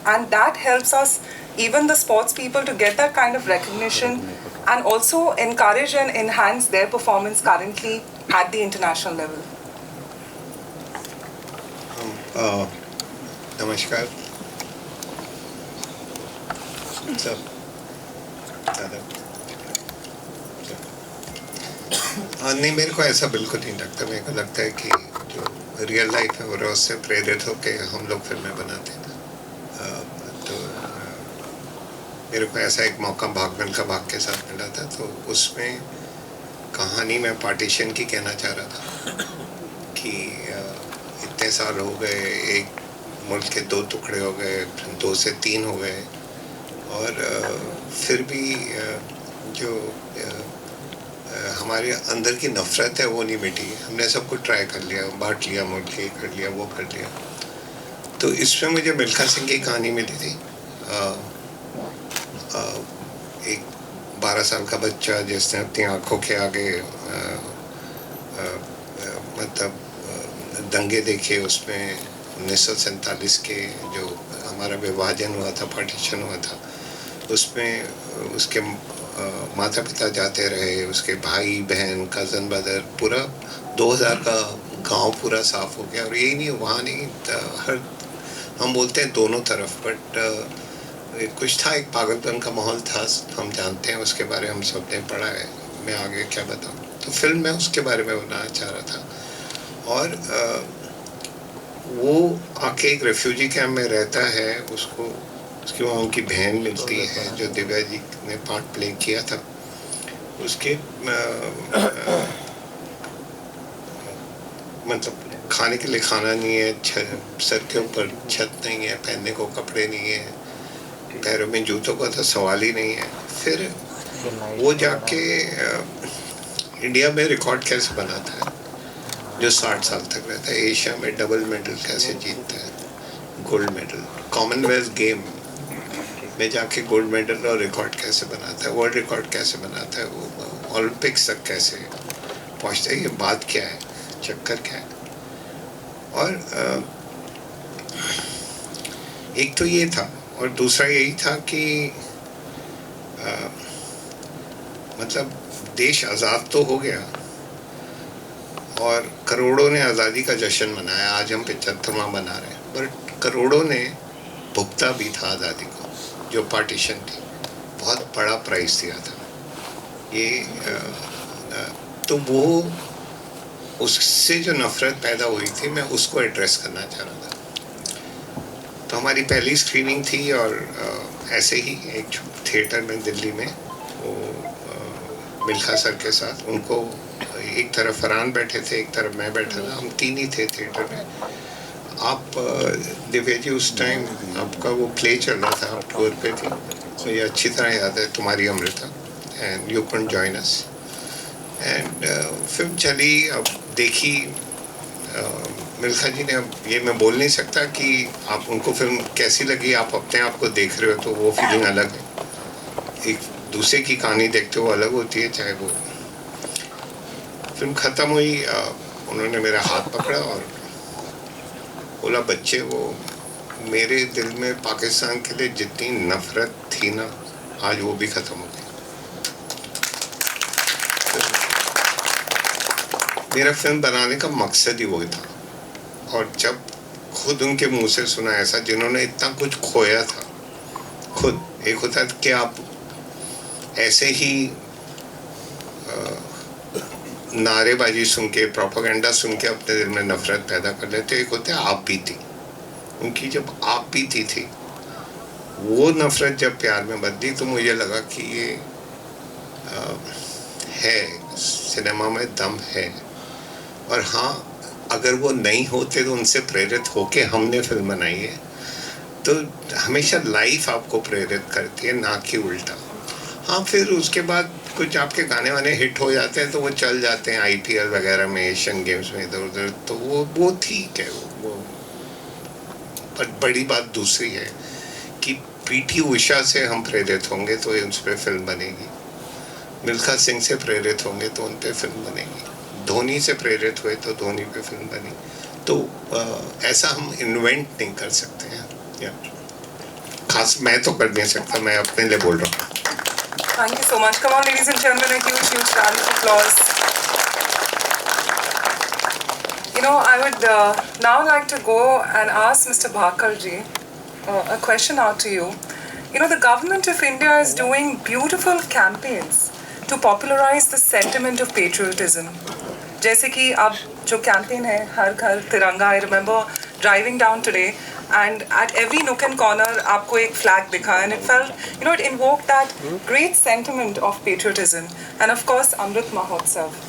and that helps us, even the sports people, to get that kind of recognition and also encourage and enhance their performance currently at the international level? नमस्कार सब नहीं, मेरे को ऐसा बिल्कुल नहीं लगता। मेरे को लगता है कि जो रियल लाइफ है और उससे प्रेरित होकर हम लोग फिल्में बनाते हैं। तो मेरे को ऐसा एक मौका भाग मिल्खा भाग के साथ मिला था, तो उसमें कहानी में पार्टीशन की कहना चाह रहा था कि इतने साल हो गए, एक मुल्क के 2 टुकड़े हो गए, 2 से 3 हो गए, और फिर भी जो हमारे अंदर की नफ़रत है वो नहीं मिटी। हमने सब कुछ ट्राई कर लिया, बांट लिया, मुल्क ये कर लिया, वो कर लिया। तो इसमें मुझे मिल्खा सिंह की कहानी मिली थी। एक 12 साल का बच्चा जिसने अपनी आँखों के आगे मतलब दंगे देखे, उसमें 1947 के जो हमारा विभाजन हुआ था, पार्टीशन हुआ था, उसमें उसके माता पिता जाते रहे, उसके भाई बहन कज़न ब्रदर, पूरा 2000 का गांव पूरा साफ हो गया। और यही नहीं, वहाँ नहीं, हर हम बोलते हैं दोनों तरफ, बट कुछ था, एक पागलपन का माहौल था, हम जानते हैं उसके बारे में, हम सब ने पढ़ा है, मैं आगे क्या बताऊँ। तो फिल्म में उसके बारे में बनाना चाह रहा था। और वो आके एक रेफ्यूजी कैंप में रहता है, उसको उसकी वहाँ उनकी बहन मिलती है जो दिव्या जी ने पार्ट प्ले किया था। उसके मतलब खाने के लिए खाना नहीं है, सर के ऊपर छत नहीं है, पहनने को कपड़े नहीं है, पैरों में जूतों का तो सवाल ही नहीं है। फिर वो जाके इंडिया में रिकॉर्ड कैसे बनाता है, जो 60 साल तक रहता है, एशिया में डबल मेडल कैसे जीतता है, गोल्ड मेडल, कॉमनवेल्थ गेम में जाके गोल्ड मेडल और रिकॉर्ड कैसे बनाता है, वर्ल्ड रिकॉर्ड कैसे बनाता है, वो ओलंपिक्स तक कैसे पहुंचता है, ये बात क्या है, चक्कर क्या है। और एक तो ये था, और दूसरा यही था कि मतलब देश आज़ाद तो हो गया और करोड़ों ने आज़ादी का जश्न मनाया, आज हम 75वां मना रहे हैं, पर करोड़ों ने भुगता भी था आज़ादी को, जो पार्टीशन थी, बहुत बड़ा प्राइस दिया था ये। तो वो उससे जो नफ़रत पैदा हुई थी, मैं उसको एड्रेस करना चाह रहा था। तो हमारी पहली स्क्रीनिंग थी, और ऐसे ही एक थिएटर में दिल्ली में, वो मिल्खा सर के साथ, उनको एक तरफ फरहान बैठे थे, एक तरफ मैं बैठा था, हम 3 ही थे थिएटर में। आप दिव्या जी उस टाइम आपका वो प्ले चल रहा था, आप टूर पे थी, तो ये अच्छी तरह याद है, तुम्हारी Amrita, and you couldn't join us. And film चली, अब देखी मिल्खा जी ने, अब ये मैं बोल नहीं सकता कि आप उनको फिल्म कैसी लगी, आप अपने आप को देख रहे हो तो वो फीलिंग अलग है, एक दूसरे की कहानी देखते हो अलग होती है। चाहे वो फिल्म ख़त्म हुई, उन्होंने मेरा हाथ पकड़ा और बोला, बच्चे, वो मेरे दिल में पाकिस्तान के लिए जितनी नफ़रत थी ना, आज वो भी ख़त्म हो गई। मेरा फिल्म बनाने का मकसद ही वही था, और जब खुद उनके मुंह से सुना ऐसा, जिन्होंने इतना कुछ खोया था खुद, एक होता है कि आप ऐसे ही नारेबाजी सुन के, प्रोपेगेंडा सुन के अपने दिल में नफरत पैदा कर लेते, एक होता है आप बीती। उनकी जब आप बीती थी, वो नफरत जब प्यार में बदली, तो मुझे लगा कि ये है, सिनेमा में दम है। और हाँ, अगर वो नहीं होते तो उनसे प्रेरित होके हमने फिल्म बनाई है, तो हमेशा लाइफ आपको प्रेरित करती है, ना कि उल्टा। हाँ, फिर उसके बाद कुछ आपके गाने वाने हिट हो जाते हैं तो वो चल जाते हैं IPL वगैरह में, एशियन गेम्स में, इधर उधर, तो वो ठीक है। वो पर बड़ी बात दूसरी है कि PT उषा से हम प्रेरित होंगे तो उन पर फिल्म बनेगी, मिल्खा सिंह से प्रेरित होंगे तो उन पर फिल्म बनेगी, धोनी से प्रेरित हुए तो धोनी पे फिल्म बनी। तो ऐसा हम इन्वेंट नहीं कर सकते हैं, या खास मैं तो कर नहीं सकता, मैं अपने लिए बोल रहा हूँ। Thank you so much. Come on, ladies and gentlemen, a huge round of applause. You know, I would now like to go and ask Mr. Bhakarji a question out to you. You know, the government of India is doing beautiful campaigns to popularize the sentiment of patriotism. जैसे कि अब जो campaign है हर घर तिरंगा, I remember driving down today and at every nook and corner आपको एक flag दिखा, and it felt, you know, it invoked that great sentiment of patriotism, and of course Amrit Mahotsav.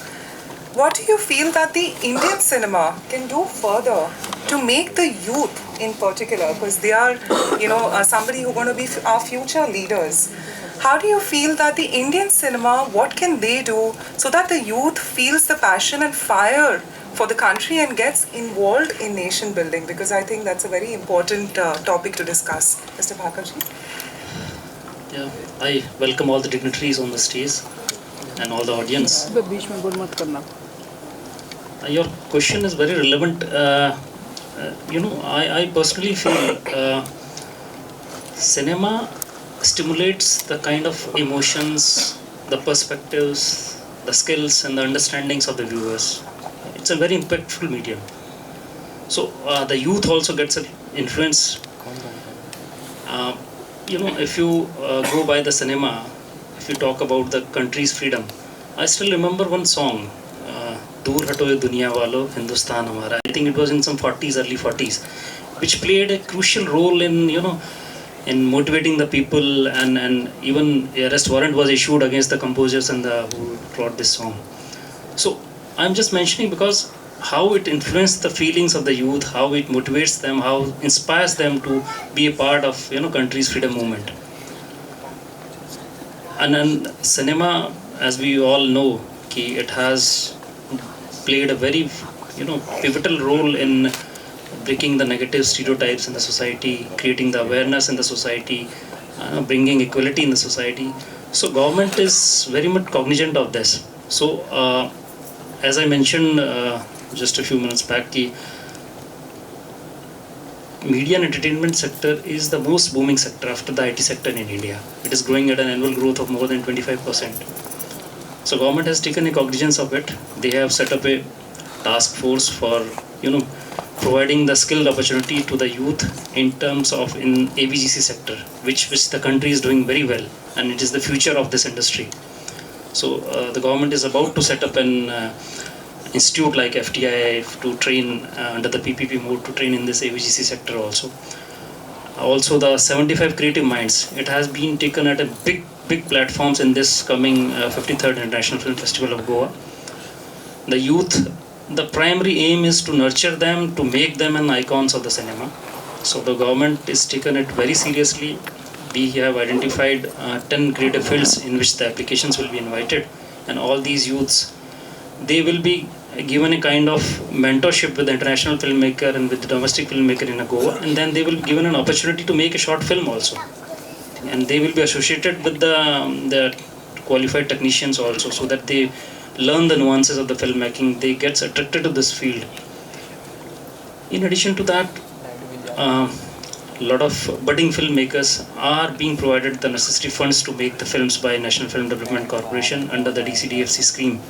What do you feel that the Indian cinema can do further to make the youth in particular, because they are, you know, somebody who are going to be our future leaders. How do you feel that the Indian cinema, what can they do so that the youth feels the passion and fire for the country and gets involved in nation building? Because I think that's a very important topic to discuss. Mr. Bhakarji. Yeah, I welcome all the dignitaries on the stage and all the audience. Your question is very relevant. You know, I personally feel cinema stimulates the kind of emotions, the perspectives, the skills and the understandings of the viewers. It's a very impactful medium. So the youth also gets an influence. You know, if you go by the cinema, if you talk about the country's freedom, I still remember one song, Dur Hato Ye Duniya Walo, Hindustan Hamara. I think it was in some 40s, early 40s, which played a crucial role in, you know, in motivating the people, and even arrest warrant was issued against the composers and who wrote this song. So I'm just mentioning because how it influenced the feelings of the youth, how it motivates them, how inspires them to be a part of, you know, country's freedom movement. And then cinema, as we all know, it has played a very, you know, pivotal role in breaking the negative stereotypes in the society, creating the awareness in the society, bringing equality in the society. So government is very much cognizant of this. So as I mentioned just a few minutes back, media and entertainment sector is the most booming sector after the IT sector in India. It is growing at an annual growth of more than 25%. So government has taken a cognizance of it. They have set up a task force for, you know, providing the skilled opportunity to the youth in terms of in ABGC sector, which the country is doing very well, and it is the future of this industry. So the government is about to set up an institute like FTI to train under the PPP mode to train in this ABGC sector also. Also the 75 Creative Minds, it has been taken at a big platforms in this coming 53rd International Film Festival of Goa. The youth, the primary aim is to nurture them, to make them an icons of the cinema. So the government is taken it very seriously. We have identified 10 creative fields in which the applications will be invited, and all these youths, they will be given a kind of mentorship with the international filmmaker and with the domestic filmmaker in Goa, and then they will be given an opportunity to make a short film also. And they will be associated with the qualified technicians also, so that they learn the nuances of the filmmaking, they get attracted to this field. In addition to that, a lot of budding filmmakers are being provided the necessary funds to make the films by National Film Development Corporation under the DCDFC scheme.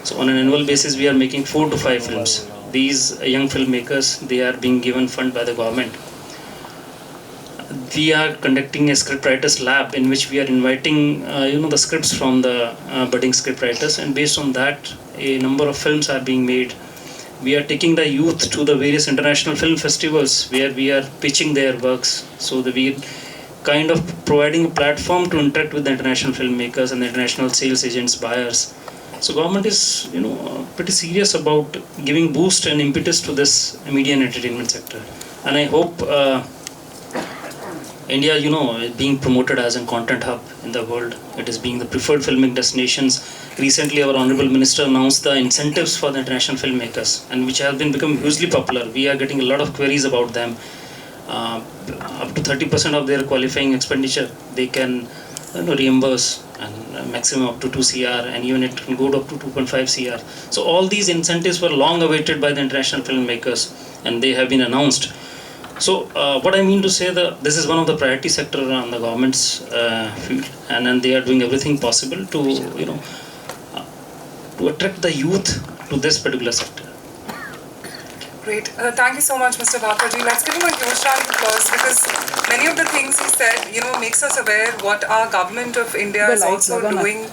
So on an annual basis, we are making 4 to 5 films. These young filmmakers, they are being given fund by the government. We are conducting a scriptwriters lab in which we are inviting the scripts from the budding scriptwriters, and based on that a number of films are being made. We are taking the youth to the various international film festivals where we are pitching their works, so that we kind of providing a platform to interact with the international filmmakers and the international sales agents, buyers. So government is pretty serious about giving boost and impetus to this media and entertainment sector, and I hope India, is being promoted as a content hub in the world. It is being the preferred filming destinations. Recently, our Honorable Minister announced the incentives for the international filmmakers, and which have become hugely popular. We are getting a lot of queries about them. Up to 30% of their qualifying expenditure, they can reimburse, and maximum up to 2 CR, and even it can go up to 2.5 CR. So all these incentives were long awaited by the international filmmakers, and they have been announced. So what I mean to say, this is one of the priority sector on the government's field, and then they are doing everything possible to to attract the youth to this particular sector. Great. Thank you so much, Mr. Bhakarji. Let's give him a huge round of applause because many of the things he said, makes us aware what our government of India is also doing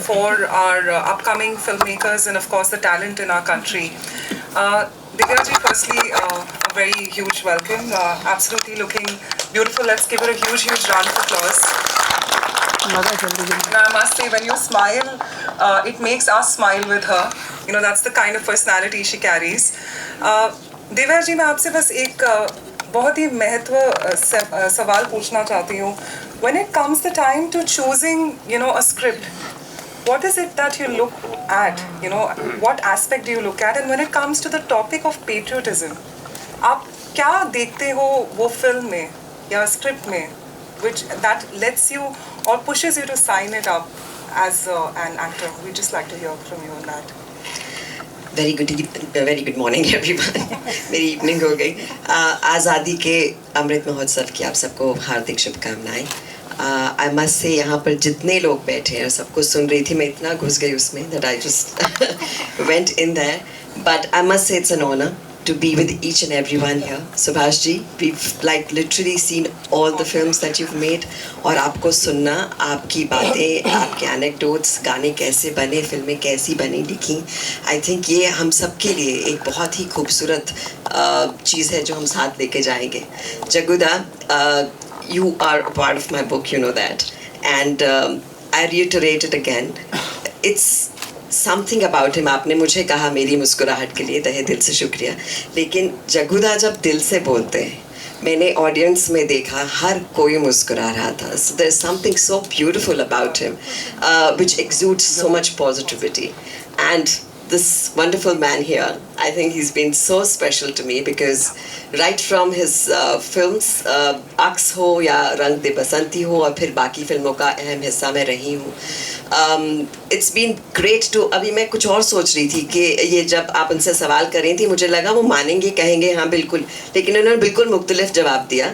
for our upcoming filmmakers and of course the talent in our country. Divyaji, firstly, a very huge welcome. Absolutely looking beautiful. Let's give her a huge round of applause. And I must say, when you smile, it makes us smile with her. That's the kind of personality she carries. Divya ji, मैं आपसे बस एक बहुत ही महत्व सवाल पूछना चाहती हूँ. When it comes the time to choosing, a script, what is it that you look at? What aspect do you look at? And when it comes to the topic of patriotism, आप क्या देखते हो वो फिल्म में या स्क्रिप्ट में, which that lets you or pushes you to sign it up as an actor? We just like to hear from you on that. very good morning everyone. मेरी इवनिंग हो गई. आज़ादी के अमृत महोत्सव की आप सबको हार्दिक शुभकामनाएं. आई मस्ट से यहाँ पर जितने लोग बैठे हैं सबको सुन रही थी, मैं इतना घुस गई उसमें that I just went in there. But I must say it's an honor to be with each and everyone here. Subhash ji, we've literally seen all the films that you've made. और आपको सुनना, आपकी बातें, आपके anecdotes, गाने कैसे बने, फिल्में कैसी बनी लिखी, I think ये हम सब के लिए एक बहुत ही खूबसूरत चीज़ है जो हम साथ लेके जाएंगे. Jaguda, you are a part of my book, you know that. And I reiterate it again. It's something about him. आपने मुझे कहा मेरी मुस्कुराहट के लिए तहे दिल से शुक्रिया, लेकिन जगुदा जब दिल से बोलते हैं, मैंने ऑडियंस में देखा हर कोई मुस्कुरा रहा था. So there is something so beautiful about him which exudes so much positivity. And this wonderful man here, I think he's been so special to me because right from his films, Aks हो या रंग दे बसंती हो और फिर बाकी फिल्मों का अहम हिस्सा मैं रही हूँ. It's been great to. अभी मैं कुछ और सोच रही थी कि ये जब आप उनसे सवाल कर रही थी मुझे लगा वो मानेंगे, कहेंगे हाँ बिल्कुल, लेकिन उन्होंने बिल्कुल मुख्तलिफ जवाब दिया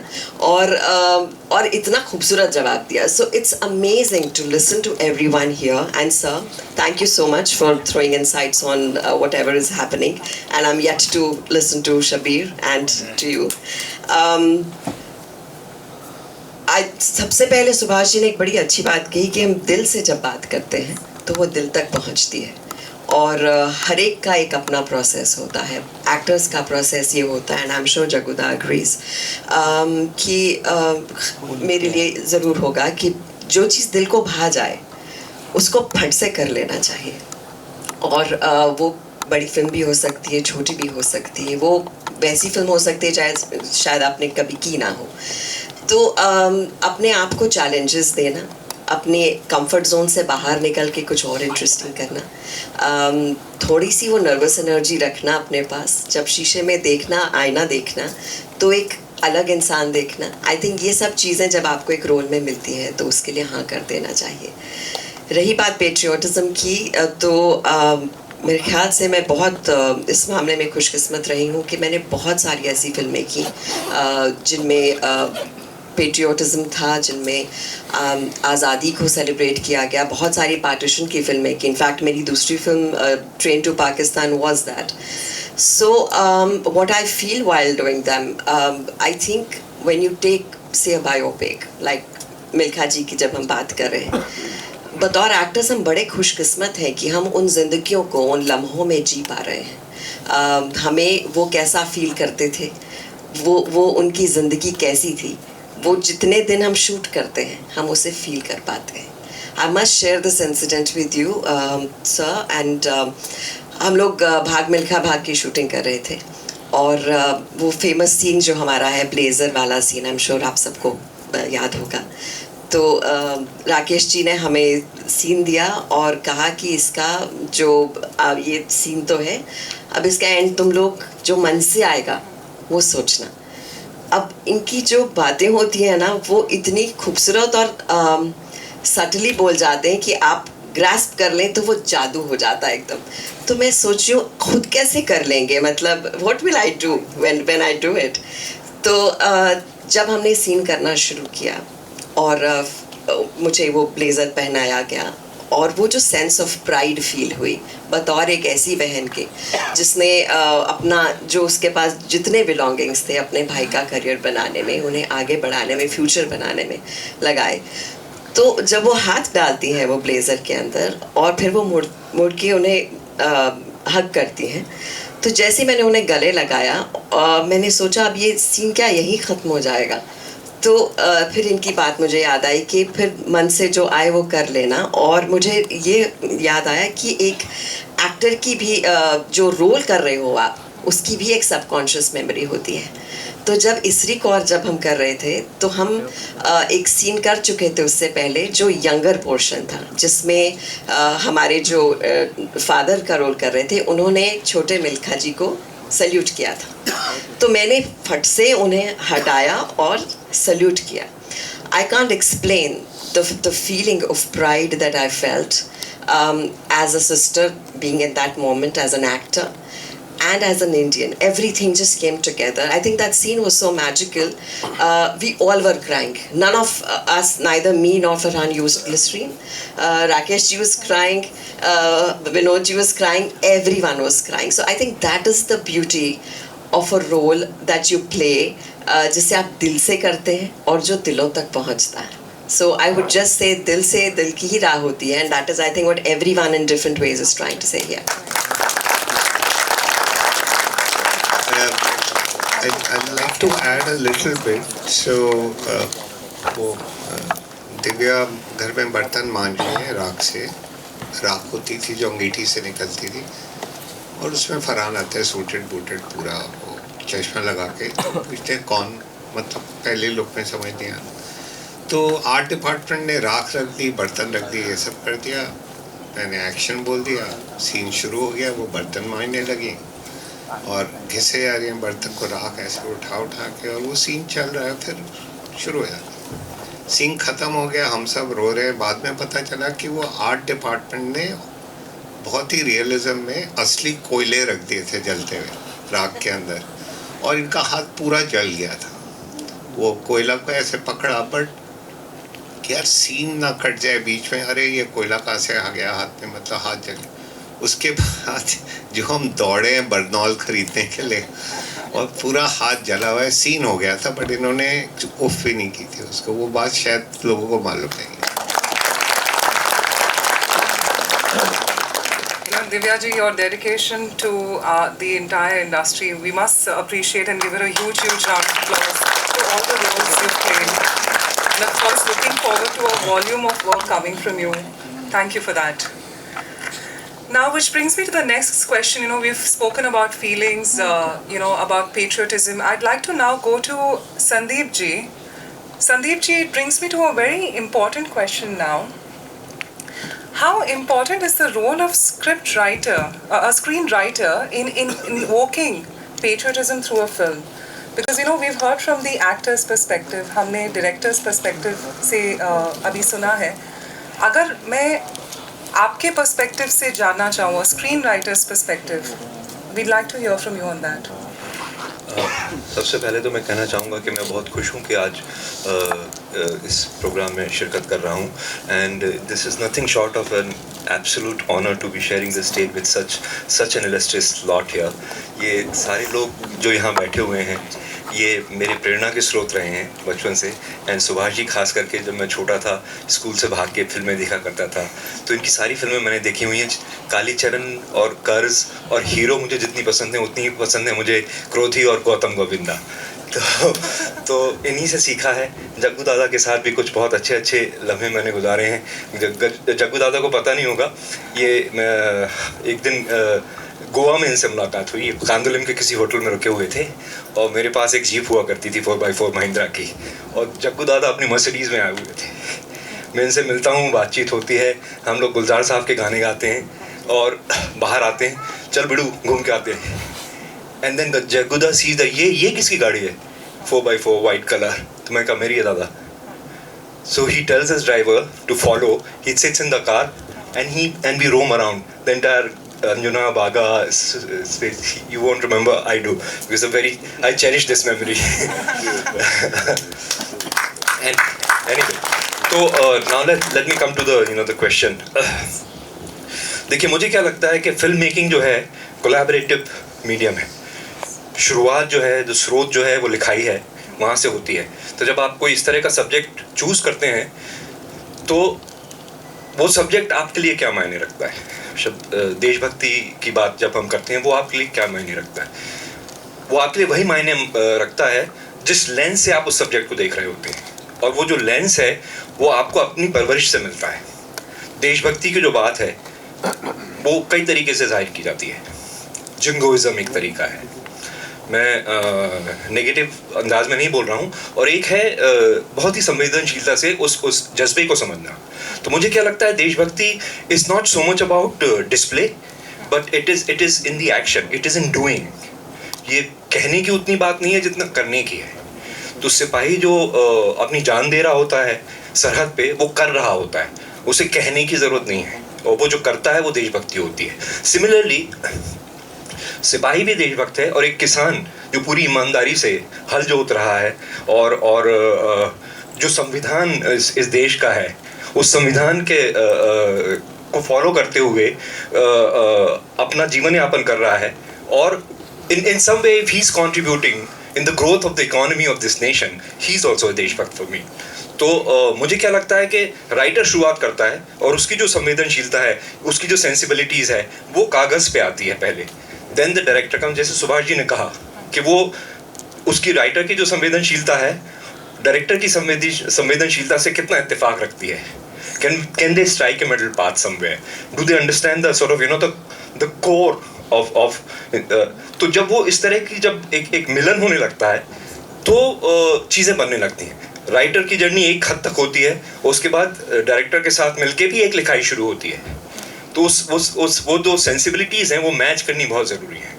और इतना खूबसूरत जवाब दिया. So it's amazing to listen to everyone here. And sir, thank you so much for throwing insights on whatever is happening. And I'm yet to listen to Shabir and to you. सबसे पहले सुभाष जी ने एक बड़ी अच्छी बात कही कि हम दिल से जब बात करते हैं तो वो दिल तक पहुंचती है. और हर एक का एक अपना प्रोसेस होता है. एक्टर्स का प्रोसेस ये होता है, एंड आई एम श्योर जगुदा अग्रीज, कि मेरे लिए ज़रूर होगा कि जो चीज़ दिल को भा जाए उसको फट से कर लेना चाहिए. और वो बड़ी फिल्म भी हो सकती है, छोटी भी हो सकती है, वो वैसी फिल्म हो सकती है शायद आपने कभी की ना हो. तो अपने आप को चैलेंजेस देना, अपने कंफर्ट जोन से बाहर निकल के कुछ और इंटरेस्टिंग करना, थोड़ी सी वो नर्वस एनर्जी रखना अपने पास, जब शीशे में देखना, आईना देखना तो एक अलग इंसान देखना. आई थिंक ये सब चीज़ें जब आपको एक रोल में मिलती हैं तो उसके लिए हाँ कर देना चाहिए. रही बात पेट्रियोटिज़म की, तो मेरे ख्याल से मैं बहुत इस मामले में खुशकिस्मत रही हूँ कि मैंने बहुत सारी ऐसी फिल्में की जिनमें पेट्रियोटिज़म था, जिनमें आज़ादी को सेलिब्रेट किया गया. बहुत सारी पार्टीशन की फिल्में की. इनफैक्ट मेरी दूसरी film train to Pakistan was that. So what I feel while doing them, I think when you take say a biopic like Milkha ji की जब हम बात कर रहे हैं, बतौर एक्टर्स हम बड़े खुशकिस्मत हैं कि हम उन जिंदगियों को उन लम्हों में जी पा रहे हैं. हमें वो कैसा फील करते थे, वो उनकी ज़िंदगी कैसी थी, वो जितने दिन हम शूट करते हैं हम उसे फील कर पाते हैं. I must share this incident with you sir. And हम लोग भाग मिल्खा भाग की शूटिंग कर रहे थे और वो फेमस सीन जो हमारा है ब्लेज़र वाला सीन, आई एम श्योर आप सबको याद होगा. तो राकेश जी ने हमें सीन दिया और कहा कि इसका जो ये सीन तो है, अब इसका एंड तुम लोग जो मन से आएगा वो सोचना. अब इनकी जो बातें होती हैं ना वो इतनी खूबसूरत और सटली बोल जाते हैं कि आप ग्रास्प कर लें तो वो जादू हो जाता है एकदम. तो मैं सोच रही हूँ खुद कैसे कर लेंगे, मतलब what will I do when I do it. तो जब हमने सीन करना शुरू किया और मुझे वो ब्लेज़र पहनाया गया और वो जो सेंस ऑफ प्राइड फील हुई बतौर एक ऐसी बहन के जिसने अपना जो उसके पास जितने बिलोंगिंग्स थे अपने भाई का करियर बनाने में, उन्हें आगे बढ़ाने में, फ्यूचर बनाने में लगाए। तो जब वो हाथ डालती हैं वो ब्लेज़र के अंदर और फिर वो मुड़ के उन्हें हग करती हैं, तो जैसे मैंने उन्हें गले लगाया मैंने सोचा अब ये सीन क्या यहीं ख़त्म हो जाएगा। तो फिर इनकी बात मुझे याद आई कि फिर मन से जो आए वो कर लेना, और मुझे ये याद आया कि एक एक्टर की भी जो रोल कर रहे हो आप, उसकी भी एक सबकॉन्शियस मेमोरी होती है। तो जब इसरी कौर जब हम कर रहे थे तो हम एक सीन कर चुके थे उससे पहले जो यंगर पोर्शन था, जिसमें हमारे जो फादर का रोल कर रहे थे उन्होंने छोटे मिल्खा जी को सल्यूट किया था। तो मैंने फट से उन्हें हटाया और सल्यूट किया। I can't explain the feeling of pride that I felt as a sister being in that moment as an actor and as an Indian. Everything just came together. I think that scene was so magical. We all were crying. None of us, neither me nor Farhan, used glycerine. Rakesh ji was crying. Vinod ji was crying. Everyone was crying. So I think that is the beauty of a role that you play, जिसे आप दिल से करते हैं और जो दिलों तक पहुंचता है. So I would just say दिल से दिल की ही राह होती है, and that is I think what everyone in different ways is trying to say here. I'd like to add a little bit. So, वो दिव्या घर में बर्तन मांज रही है राख से, राख होती थी जो अंगीठी से निकलती थी, और उसमें फरहान आते हैं सूटेड बूटेड पूरा, वो चश्मा लगा के, पूछते हैं कौन, मतलब पहले लोग में समझ नहीं आया। तो आर्ट डिपार्टमेंट ने राख रख दी, बर्तन रख दिए, ये सब कर दिया। मैंने एक्शन बोल दिया, सीन शुरू हो गया, वो बर्तन मांजने लगी और घिसे आ रही हैं बर्तन को, राख ऐसे उठा के, और वो सीन चल रहा है, फिर शुरू हो जाता। सीन ख़त्म हो गया, हम सब रो रहे हैं। बाद में पता चला कि वो आर्ट डिपार्टमेंट ने बहुत ही रियलिज्म में असली कोयले रख दिए थे जलते हुए राख के अंदर, और इनका हाथ पूरा जल गया था। वो कोयला को ऐसे पकड़ा, बट यार सीन ना कट जाए बीच में, अरे ये कोयला कहाँ से आ गया हाथ में, मतलब हाथ जल। उसके बाद जो हम दौड़े हैं बर्नॉल खरीदने के लिए, और पूरा हाथ जला हुआ है, सीन हो गया था, बट इन्होंने उफ भी नहीं की थी उसको। वो बात शायद लोगों को मालूम नहीं। Divya ji, your dedication to the entire industry, we must appreciate and give her a huge round of applause for all the roles you've played. And of course, looking forward to a volume of work coming from you. Thank you for that. Now, which brings me to the next question. You know, we've spoken about feelings, about patriotism. I'd like to now go to Sandeep ji. Sandeep ji, it brings me to a very important question now. How important is the role of a screenwriter in invoking patriotism through a film? Because, we've heard from the actor's perspective, हमने director's perspective से अभी सुना है. अगर मैं आपके पर्सपेक्टिव से जानना चाहूँ, screen writers perspective, we'd like to hear from you on that. सबसे पहले तो मैं कहना चाहूँगा कि मैं बहुत खुश हूँ कि आज इस प्रोग्राम में शिरकत कर रहा हूँ, and this is nothing short of an absolute honour to be sharing the stage with such an illustrious lot here. ये सारे लोग जो यहाँ बैठे हुए हैं ये मेरे प्रेरणा के स्रोत रहे हैं बचपन से, एंड सुभाष जी खास करके जब मैं छोटा था स्कूल से भाग के फिल्में देखा करता था, तो इनकी सारी फिल्में मैंने देखी हुई हैं। कालीचरण और कर्ज और हीरो मुझे जितनी पसंद है उतनी ही पसंद है मुझे क्रोधी और गौतम गोविंदा। तो इन्हीं से सीखा है। जग्गू दादा के साथ भी कुछ बहुत अच्छे लम्हे मैंने गुजारे हैं। जग्गू दादा को पता नहीं होगा, ये एक दिन गोवा में इनसे मुलाकात हुई, कांदुलिम के किसी होटल में रुके हुए थे, और मेरे पास एक जीप हुआ करती थी 4x4 महिंद्रा की, और जग्गू दादा अपनी मर्सिडीज़ में आए हुए थे। मैं इनसे मिलता हूँ, बातचीत होती है, हम लोग गुलजार साहब के गाने गाते हैं और बाहर आते हैं, चल बिड़ू घूम के आते हैं। एंड देन जग्गू दा सीधा ये किसकी गाड़ी है, 4x4 वाइट कलर। तो मैं कहा मेरी है दादा। So he tells his driver to follow, he sits in the car and we roam around the entire Anjuna Baga space. You won't remember, I do, because I cherish this memory. And anyway, तो now let me come to the question. देखिए, मुझे क्या लगता है कि फिल्म मेकिंग जो है कोलैबोरेटिव मीडियम है. शुरुआत जो है, जो स्रोत जो है वो लिखाई है, वहाँ से होती है. तो जब आप कोई इस तरह का सब्जेक्ट चूज़ करते हैं तो वो सब्जेक्ट आपके लिए क्या मायने रखता है. देशभक्ति की बात जब हम करते हैं, वो आपके लिए क्या मायने रखता है. वो आपके लिए वही मायने रखता है जिस लेंस से आप उस सब्जेक्ट को देख रहे होते हैं. और वो जो लेंस है वो आपको अपनी परवरिश से मिलता है. देशभक्ति की जो बात है वो कई तरीके से जाहिर की जाती है. जिंगोइज्म एक तरीका है, मैं नेगेटिव अंदाज में नहीं बोल रहा हूँ. और एक है बहुत ही संवेदनशीलता से उस जज्बे को समझना. तो मुझे क्या लगता है, देशभक्ति is not so much about display, but it is in the action, it is in doing. ये कहने की उतनी बात नहीं है जितना करने की है. तो सिपाही जो अपनी जान दे रहा होता है सरहद पे, वो कर रहा होता है, उसे कहने की ज़रूरत नहीं है. और वो जो करता है वो देशभक्ति होती है. सिमिलरली सिपाही भी देशभक्त है, और एक किसान जो पूरी ईमानदारी से हल जोत रहा है और जो संविधान इस देश का है, उस संविधान के को फॉलो करते हुए अपना जीवन यापन कर रहा है. और in some way if he's contributing in the growth of the economy of this nation, he's also a देशभक्त for me. तो मुझे क्या लगता है कि राइटर शुरुआत करता है और उसकी जो संवेदनशीलता है, उसकी जो सेंसिबिलिटीज़ है, वो कागज़ पे आती है पहले. देन द डायरेक्टर कम. जैसे सुभाष जी ने कहा कि वो उसकी राइटर की जो संवेदनशीलता है डायरेक्टर की संवेदनशीलता से कितना इत्तेफाक रखती है. Can they strike a middle path somewhere? Do they understand the sort of the core of तो जब वो इस तरह की जब एक मिलन होने लगता है तो चीज़ें बनने लगती हैं. राइटर की जर्नी एक हद तक होती है, उसके बाद डायरेक्टर के साथ मिलके भी एक लिखाई शुरू होती है. तो वो जो सेंसिबिलिटीज़ हैं वो मैच करनी बहुत ज़रूरी है.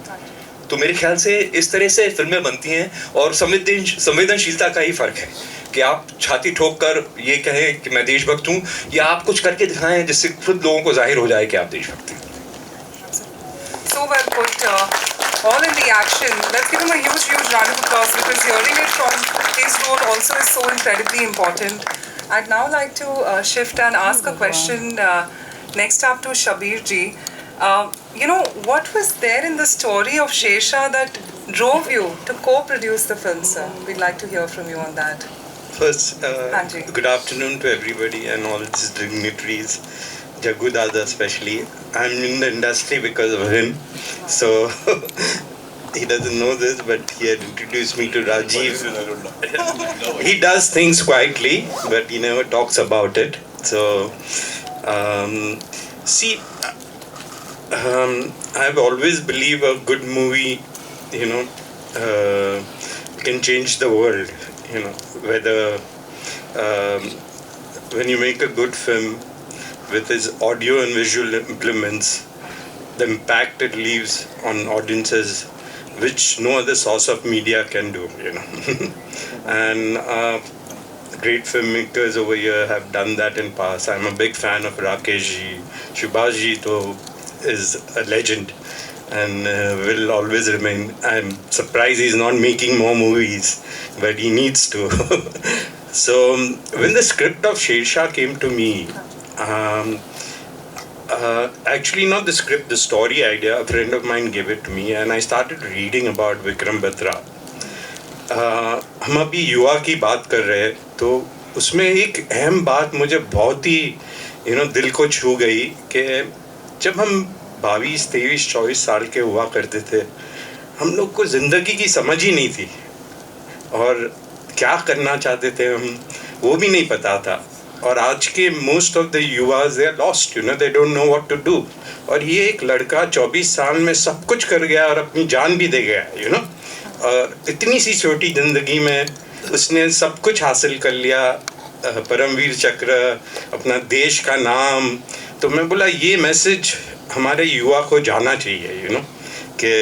तो मेरे ख्याल से इस तरह से फिल्में बनती हैं. और संवेदनशीलता का ही फ़र्क है कि आप छाती ठोक कर ये कहें कि मैं देशभक्त हूँ, या आप कुछ करके दिखाएं जिससे खुद लोगों को जाहिर हो जाए कि आप देशभक्त हैं. So well put, all in the action. Let's give him a huge round of applause, because hearing it from his role also is so incredibly important. I'd now like to shift and ask a question next up to Shabir ji. What was there in the story of Sher Shah that drove you to co-produce the film, sir? We'd like to hear from you on that. First, good afternoon to everybody and all these dignitaries. Jaggu Dada especially. I'm in the industry because of him. So he doesn't know this, but he had introduced me to Rajiv. He does things quietly, but he never talks about it. So, I've always believed a good movie, can change the world. Whether when you make a good film with its audio and visual implements, the impact it leaves on audiences, which no other source of media can do, And great filmmakers over here have done that in past. I'm a big fan of Rakesh ji. Subhash ji though is a legend and will always remain. I'm surprised he's not making more movies, but he needs to. So when the script of Sher Shah came to me, actually not the script, the story idea, a friend of mine gave it to me and I started reading about Vikram Batra. हम अभी युवा की बात कर रहे हैं, तो उसमें एक अहम बात मुझे बहुत ही दिल को छू गई कि जब हम 22, 23, 24 साल के हुआ करते थे, हम लोग को ज़िंदगी की समझ ही नहीं थी और क्या करना चाहते थे हम वो भी नहीं पता था. और आज के मोस्ट ऑफ द युवाज they are lost, they don't know what to do. और ये एक लड़का 24 साल में सब कुछ कर गया और अपनी जान भी दे गया, और इतनी सी छोटी ज़िंदगी में उसने सब कुछ हासिल कर लिया, परमवीर चक्र, अपना देश का नाम. तो मैं बोला ये मैसेज हमारे युवा को जाना चाहिए, कि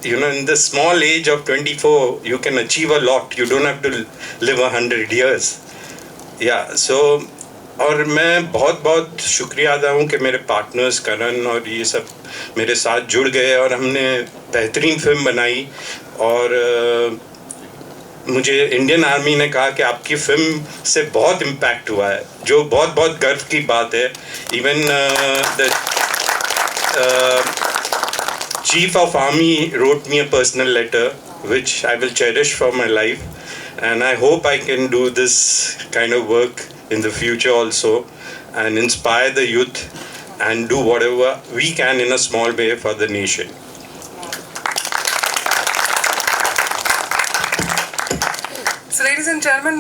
in the small age of 24 you can achieve a lot, you don't have to live 100 years. So और मैं बहुत शुक्रिया अदा हूँ कि मेरे पार्टनर्स करण और ये सब मेरे साथ जुड़ गए और हमने बेहतरीन फिल्म बनाई. और मुझे इंडियन आर्मी ने कहा कि आपकी फिल्म से बहुत इम्पैक्ट हुआ है, जो बहुत बहुत गर्व की बात है. Even the Chief of Army wrote me a personal letter which I will cherish for my life, and I hope I can do this kind of work in the future also and inspire the youth and do whatever we can in a small way for the nation. So ladies and gentlemen,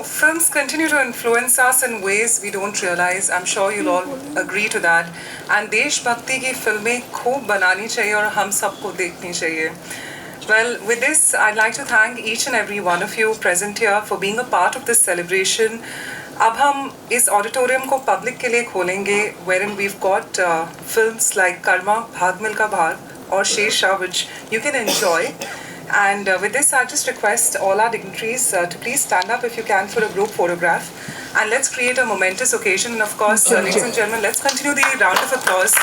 films continue to influence us in ways we don't realize. I'm sure you'll all agree to that. And देशभक्ति की फिल्में खूब बनानी चाहिए और हम सबको देखनी चाहिए. Well, with this, I'd like to thank each and every one of you present here for being a part of this celebration. अब हम इस ऑडिटोरियम को पब्लिक के लिए खोलेंगे, wherein we've got films like Karma, भाग मिल्खा भाग और Sher Shah, which you can enjoy. And with this, I just request all our dignitaries to please stand up if you can for a group photograph. And let's create a momentous occasion. And of course, ladies and gentlemen, let's continue the round of applause.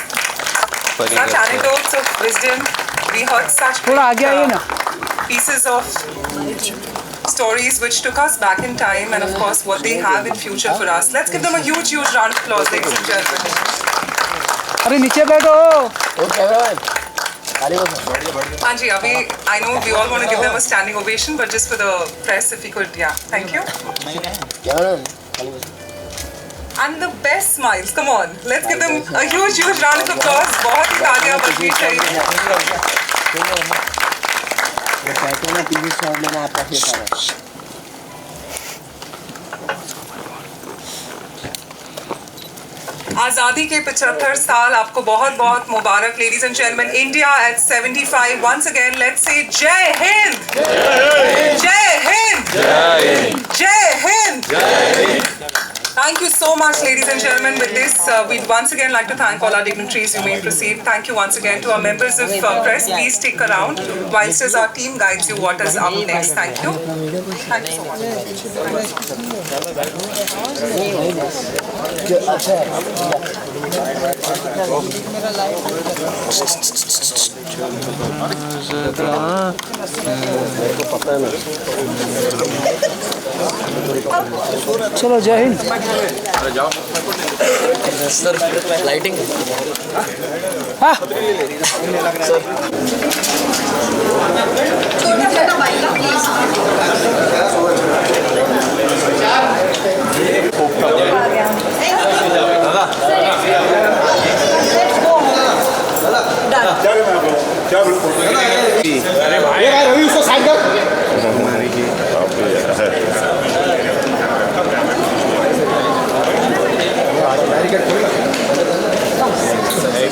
Such anecdotes of wisdom. We heard such pieces of stories which took us back in time, and of course what they have in future for us. Let's give them a huge, huge round of applause, ladies and gentlemen. अरे नीचे बैठो. Anji, I know we all want to give them a standing ovation, but just for the press, if we could, yeah. Thank you. And the best smiles, come on. Let's give them a huge, huge round of applause. बहुत ही तालियां बजनी चाहिए. आज़ादी के 75 साल आपको बहुत बहुत मुबारक. Ladies and gentlemen, India at 75. Once again, let's say Jai Hind! Jai Hind! Jai Hind! Thank you so much, ladies and gentlemen. With this, we'd once again like to thank all our dignitaries. You may proceed. Thank you once again to our members of press. Please stick around whilst as our team guides you what is up next. Thank you. Thank you so much. चलो जय हिंद. जाओ सर लाइटिंग. हाँ अरे भाई रवि उसको साइड कर.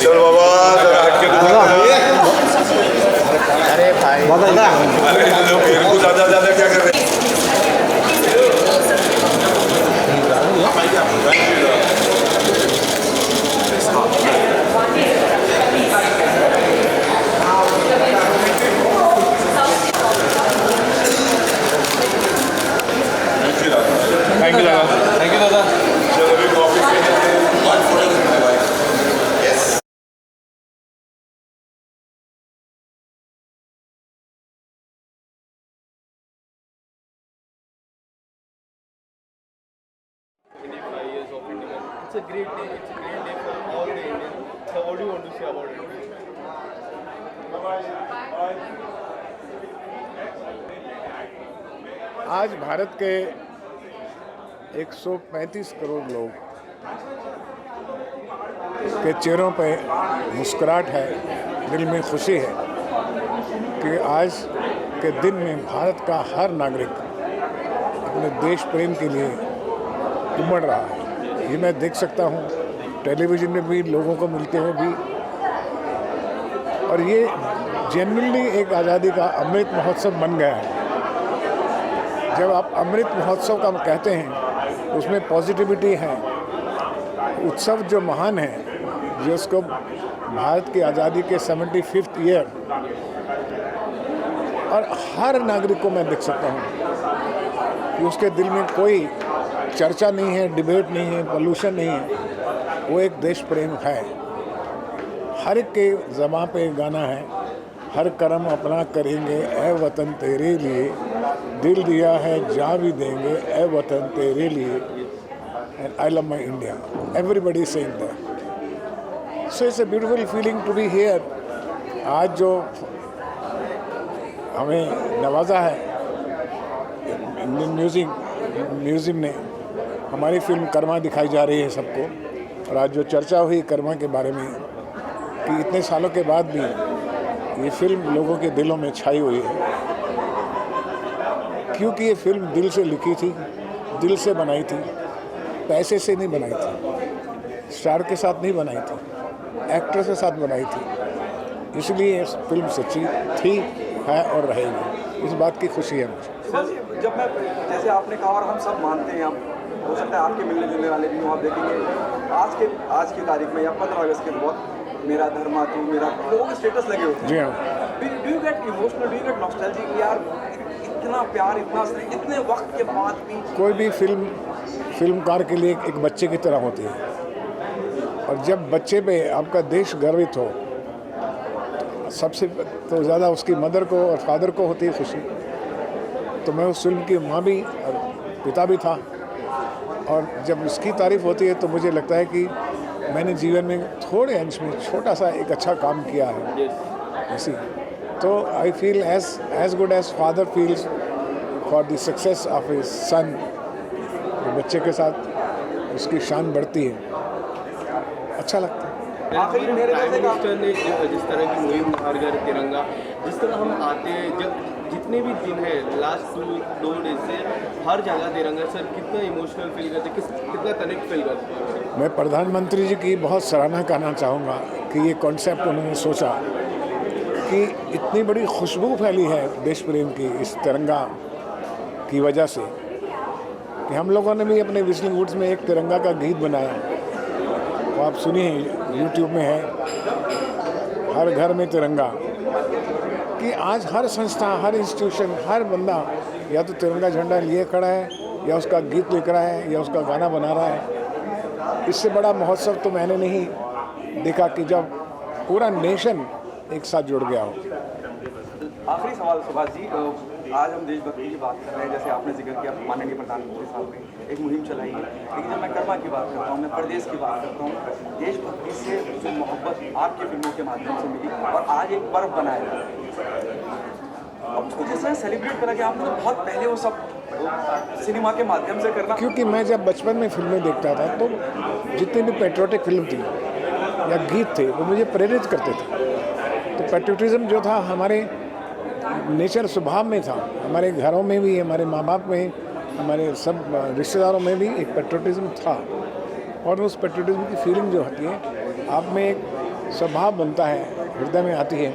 चल बाबा अरे भाई ज्यादा क्या कर रहे हैं. थैंक यू दादा. थैंक यू दादा. It's a great day. It's a great day for all the Indians. So what do you want to say about it? आज भारत के 135 करोड़ लोग के चेहरों पे मुस्कुराहट है, दिल में खुशी है कि आज के दिन में भारत का हर नागरिक अपने देश प्रेम के लिए उमड़ रहा है. ये मैं देख सकता हूँ टेलीविज़न में भी लोगों को मिलते हुए भी, और ये जेन्युइनली एक आज़ादी का अमृत महोत्सव बन गया है. जब आप अमृत महोत्सव का कहते हैं उसमें पॉजिटिविटी है. उत्सव जो महान है, जो उसको भारत की आज़ादी के 75th ईयर, और हर नागरिक को मैं देख सकता हूँ कि उसके दिल में कोई चर्चा नहीं है, डिबेट नहीं है, पोल्यूशन नहीं है. वो एक देश प्रेम है. हर एक के ज़बान पे गाना है, हर कर्म अपना करेंगे ए वतन तेरे लिए, दिल दिया है जहाँ भी देंगे ए वतन तेरे लिए and I love my India everybody saying that so it's a beautiful feeling to be here आज जो हमें नवाजा है इंडियन म्यूजियम ने हमारी फिल्म कर्मा दिखाई जा रही है सबको और आज जो चर्चा हुई कर्मा के बारे में कि इतने सालों के बाद भी ये फिल्म लोगों के दिलों में छाई हुई है क्योंकि ये फिल्म दिल से लिखी थी, दिल से बनाई थी, पैसे से नहीं बनाई थी, स्टार के साथ नहीं बनाई थी, एक्टर के साथ बनाई थी। इसलिए ये फिल्म सच्ची थी, है और रहेगी। इस बात की खुशी है मुझे। जब मैं जैसे आपने कहा और हम सब मानते हैं, हम हो सकता है आपके मिलने जुलने वाले भी आप देखेंगे आज की तारीख में या 15 अगस्त के बहुत मेरा धर्मा तू मेरा लोगों के स्टेटस लगे होते हैं। जी हाँ। Do you get emotional, do you get nostalgic यार इतना प्यार इतने वक्त के बाद भी? कोई भी फिल्मकार के लिए एक बच्चे की तरह होती है और जब बच्चे पे आपका देश गर्वित हो सबसे तो ज़्यादा उसकी मदर को और फादर को होती है खुशी। तो मैं उस फिल्म की माँ भी और पिता भी था और जब उसकी तारीफ़ होती है तो मुझे लगता है कि मैंने जीवन में थोड़े अंश में छोटा सा एक अच्छा काम किया है इसी। तो I feel as good as father feels for the success of his son. बच्चे के साथ उसकी शान बढ़ती है, अच्छा लगता है। प्राइम मिनिस्टर ने जिस तरह की मुहिम हर घर तिरंगा, जिस तरह हम आते हैं जब जितने भी दिन है लास्ट 2 डेज से हर जगह तिरंगा, सर कितना इमोशनल फील करते, कितना कनेक्ट फील करते? मैं प्रधानमंत्री जी की बहुत सराहना करना चाहूँगा कि ये कॉन्सेप्ट उन्होंने सोचा कि इतनी बड़ी खुशबू फैली है देश प्रेम की इस तिरंगा की वजह से कि हम लोगों ने भी अपने विस्लिंग वुड्स में एक तिरंगा का गीत बनाया। वो आप सुनिए, यूट्यूब में है, हर घर में तिरंगा। कि आज हर संस्था, हर इंस्टीट्यूशन, हर बंदा या तो तिरंगा झंडा लिए खड़ा है या उसका गीत लिख रहा है या उसका गाना बना रहा है। इससे बड़ा महोत्सव तो मैंने नहीं देखा कि जब पूरा नेशन एक साथ जुड़ गया हो। आखिरी सवाल सुभाष जी, आज हम देशभक्ति की बात कर रहे हैं, जैसे आपने जिक्र किया माननीय प्रधानमंत्री साहब ने एक मुहिम चलाई है, लेकिन जब मैं कर्मा की बात करता हूँ, मैं प्रदेश की बात करता हूँ, देशभक्ति से जो मोहब्बत आपकी फिल्मों के माध्यम से मिली और आज एक पर्व बनाया अब उसको जिस तरह सेलिब्रेट करा गया, आपने तो बहुत पहले वो सब सिनेमा के माध्यम से करना। क्योंकि मैं जब बचपन में फिल्में देखता था तो जितनी भी पेट्रियोटिक फिल्म थी या गीत थे वो मुझे प्रेरित करते थे। तो पेट्रियोटिज्म जो था हमारे नेचर स्वभाव में था, हमारे घरों में भी, हमारे माँ बाप में, हमारे सब रिश्तेदारों में भी एक पेट्रियोटिज्म था। और उस पेट्रियोटिज्म की फीलिंग जो होती है आप में एक स्वभाव बनता है, हृदय में आती है।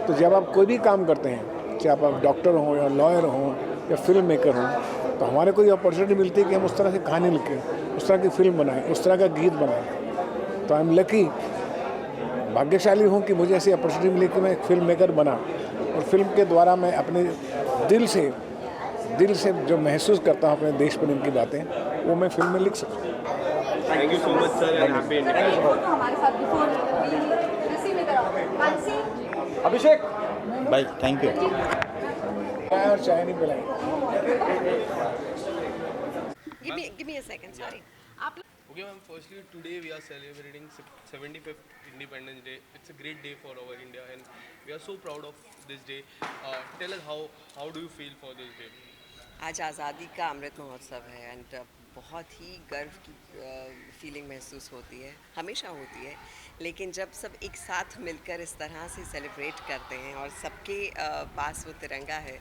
तो जब आप कोई भी काम करते हैं, चाहे आप डॉक्टर हों या लॉयर हों या फिल्म मेकर हों, तो हमारे कोई अपॉर्चुनिटी मिलती है कि हम उस तरह से कहानी लिखें, उस तरह की फिल्म बनाएं, उस तरह का गीत बनाएं। तो आई एम लकी, भाग्यशाली हूँ कि मुझे ऐसी अपॉर्चुनिटी मिली कि मैं एक फिल्म मेकर बना और फिल्म के द्वारा मैं अपने दिल से जो महसूस करता हूँ अपने देश प्रेम की बातें, वो मैं फिल्म में लिख सकूँ। Thank you so much sir and happy Abhishek भाई, थैंक यू। और चाय नहीं पिलाई। Give me a second, sorry. Okay ma'am, firstly today we are celebrating 75th Independence Day. It's a great day for our India and we are so proud of this day. Tell us how do you feel for this day? आज आज़ादी का अमृत महोत्सव है एंड बहुत ही गर्व की फीलिंग महसूस होती है, हमेशा होती है, लेकिन जब सब एक साथ मिलकर इस तरह से सेलिब्रेट करते हैं और सबके पास वो तिरंगा है,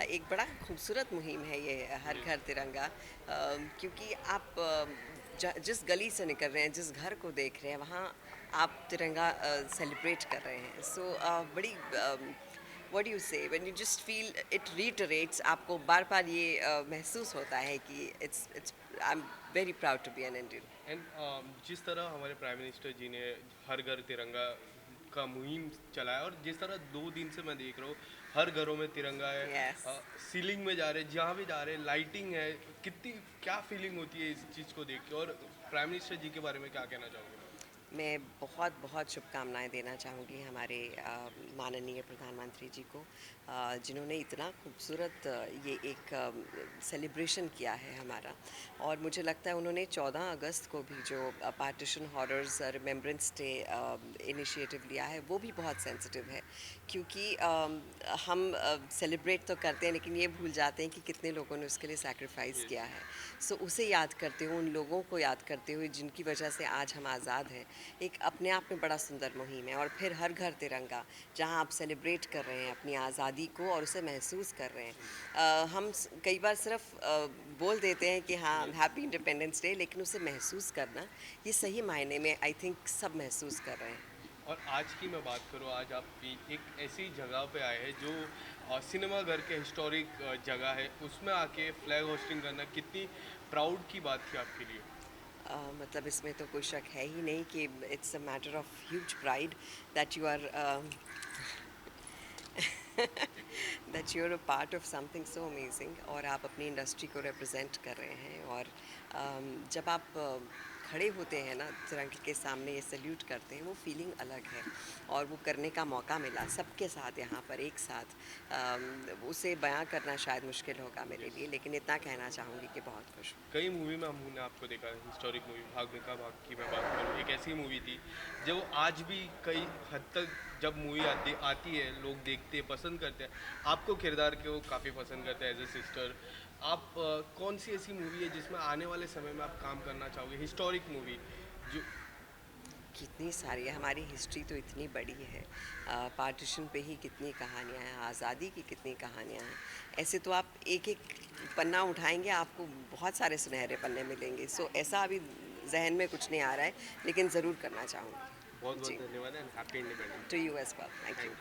एक बड़ा खूबसूरत मुहिम है ये हर घर तिरंगा। क्योंकि आप जिस गली से निकल रहे हैं, जिस घर को देख रहे हैं, वहाँ आप तिरंगा सेलिब्रेट कर रहे हैं। सो बड़ी what do you say when you just feel it reiterates, आपको बार बार ये महसूस होता है कि I'm very proud to be an Indian. And जिस तरह हमारे प्राइम मिनिस्टर जी ने हर घर तिरंगा का मुहिम चलाया और जिस तरह 2 दिन से मैं देख रहा हूँ हर घरों में तिरंगा है, yes. सीलिंग में जा रहे हैं, जहाँ भी जा रहे हैं लाइटिंग है, कितनी क्या फीलिंग होती है इस चीज़ को देख के, और प्राइम मिनिस्टर जी के बारे में क्या कहना चाहोगे? मैं बहुत बहुत शुभकामनाएं देना चाहूँगी हमारे माननीय प्रधानमंत्री जी को, जिन्होंने इतना खूबसूरत ये एक सेलिब्रेशन किया है हमारा। और मुझे लगता है उन्होंने 14 अगस्त को भी जो partition horrors remembrance day initiative लिया है वो भी बहुत सेंसिटिव है, क्योंकि हम सेलिब्रेट तो करते हैं लेकिन ये भूल जाते हैं कि कितने लोगों ने उसके लिए सैक्रिफाइस किया है। सो उसे याद करते हुए, उन लोगों को याद करते हुए जिनकी वजह से आज हम आज़ाद हैं, एक अपने आप में बड़ा सुंदर मुहिम है। और फिर हर घर तिरंगा, जहां आप सेलिब्रेट कर रहे हैं अपनी आज़ादी को और उसे महसूस कर रहे हैं। हम कई बार सिर्फ बोल देते हैं कि हाँ हैप्पी इंडिपेंडेंस डे, लेकिन उसे महसूस करना, ये सही मायने में आई थिंक सब महसूस कर रहे हैं। और आज की मैं बात करूँ, आज आप एक ऐसी जगह पे आए हैं जो सिनेमा घर के हिस्टोरिक जगह है, उसमें आके फ्लैग होस्टिंग करना कितनी प्राउड की बात थी आपके लिए? मतलब इसमें तो कोई शक है ही नहीं कि it's a matter of huge pride that you are that you are a part of something so amazing, और आप अपनी इंडस्ट्री को रिप्रेजेंट कर रहे हैं। और जब आप खड़े होते हैं ना तिरंगे के सामने, ये सल्यूट करते हैं, वो फीलिंग अलग है। और वो करने का मौका मिला सबके साथ यहाँ पर एक साथ, उसे बयां करना शायद मुश्किल होगा मेरे लिए, लेकिन इतना कहना चाहूँगी कि बहुत खुश हूँ। कई मूवी में हमने आपको देखा है, हिस्टोरिक मूवी भाग मिल्खा भाग की मैं बात करूँ, एक ऐसी मूवी थी जो आज भी कई हद तक जब मूवी आती है लोग देखते हैं, पसंद करते हैं। आपको किरदार के वो काफ़ी पसंद करते हैं एज ए सिस्टर। आप कौन सी ऐसी मूवी है जिसमें आने वाले समय में आप काम करना चाहोगे, हिस्टोरिक मूवी जो? कितनी सारी है, हमारी हिस्ट्री तो इतनी बड़ी है, पार्टीशन पे ही कितनी कहानियाँ हैं, आज़ादी की कितनी कहानियाँ हैं। ऐसे तो आप एक एक पन्ना उठाएंगे आपको बहुत सारे सुनहरे पन्ने मिलेंगे। सो ऐसा अभी जहन में कुछ नहीं आ रहा है, लेकिन ज़रूर करना चाहूँगी। बहुत बहुत धन्यवाद and happy independence to you as well. Thank you.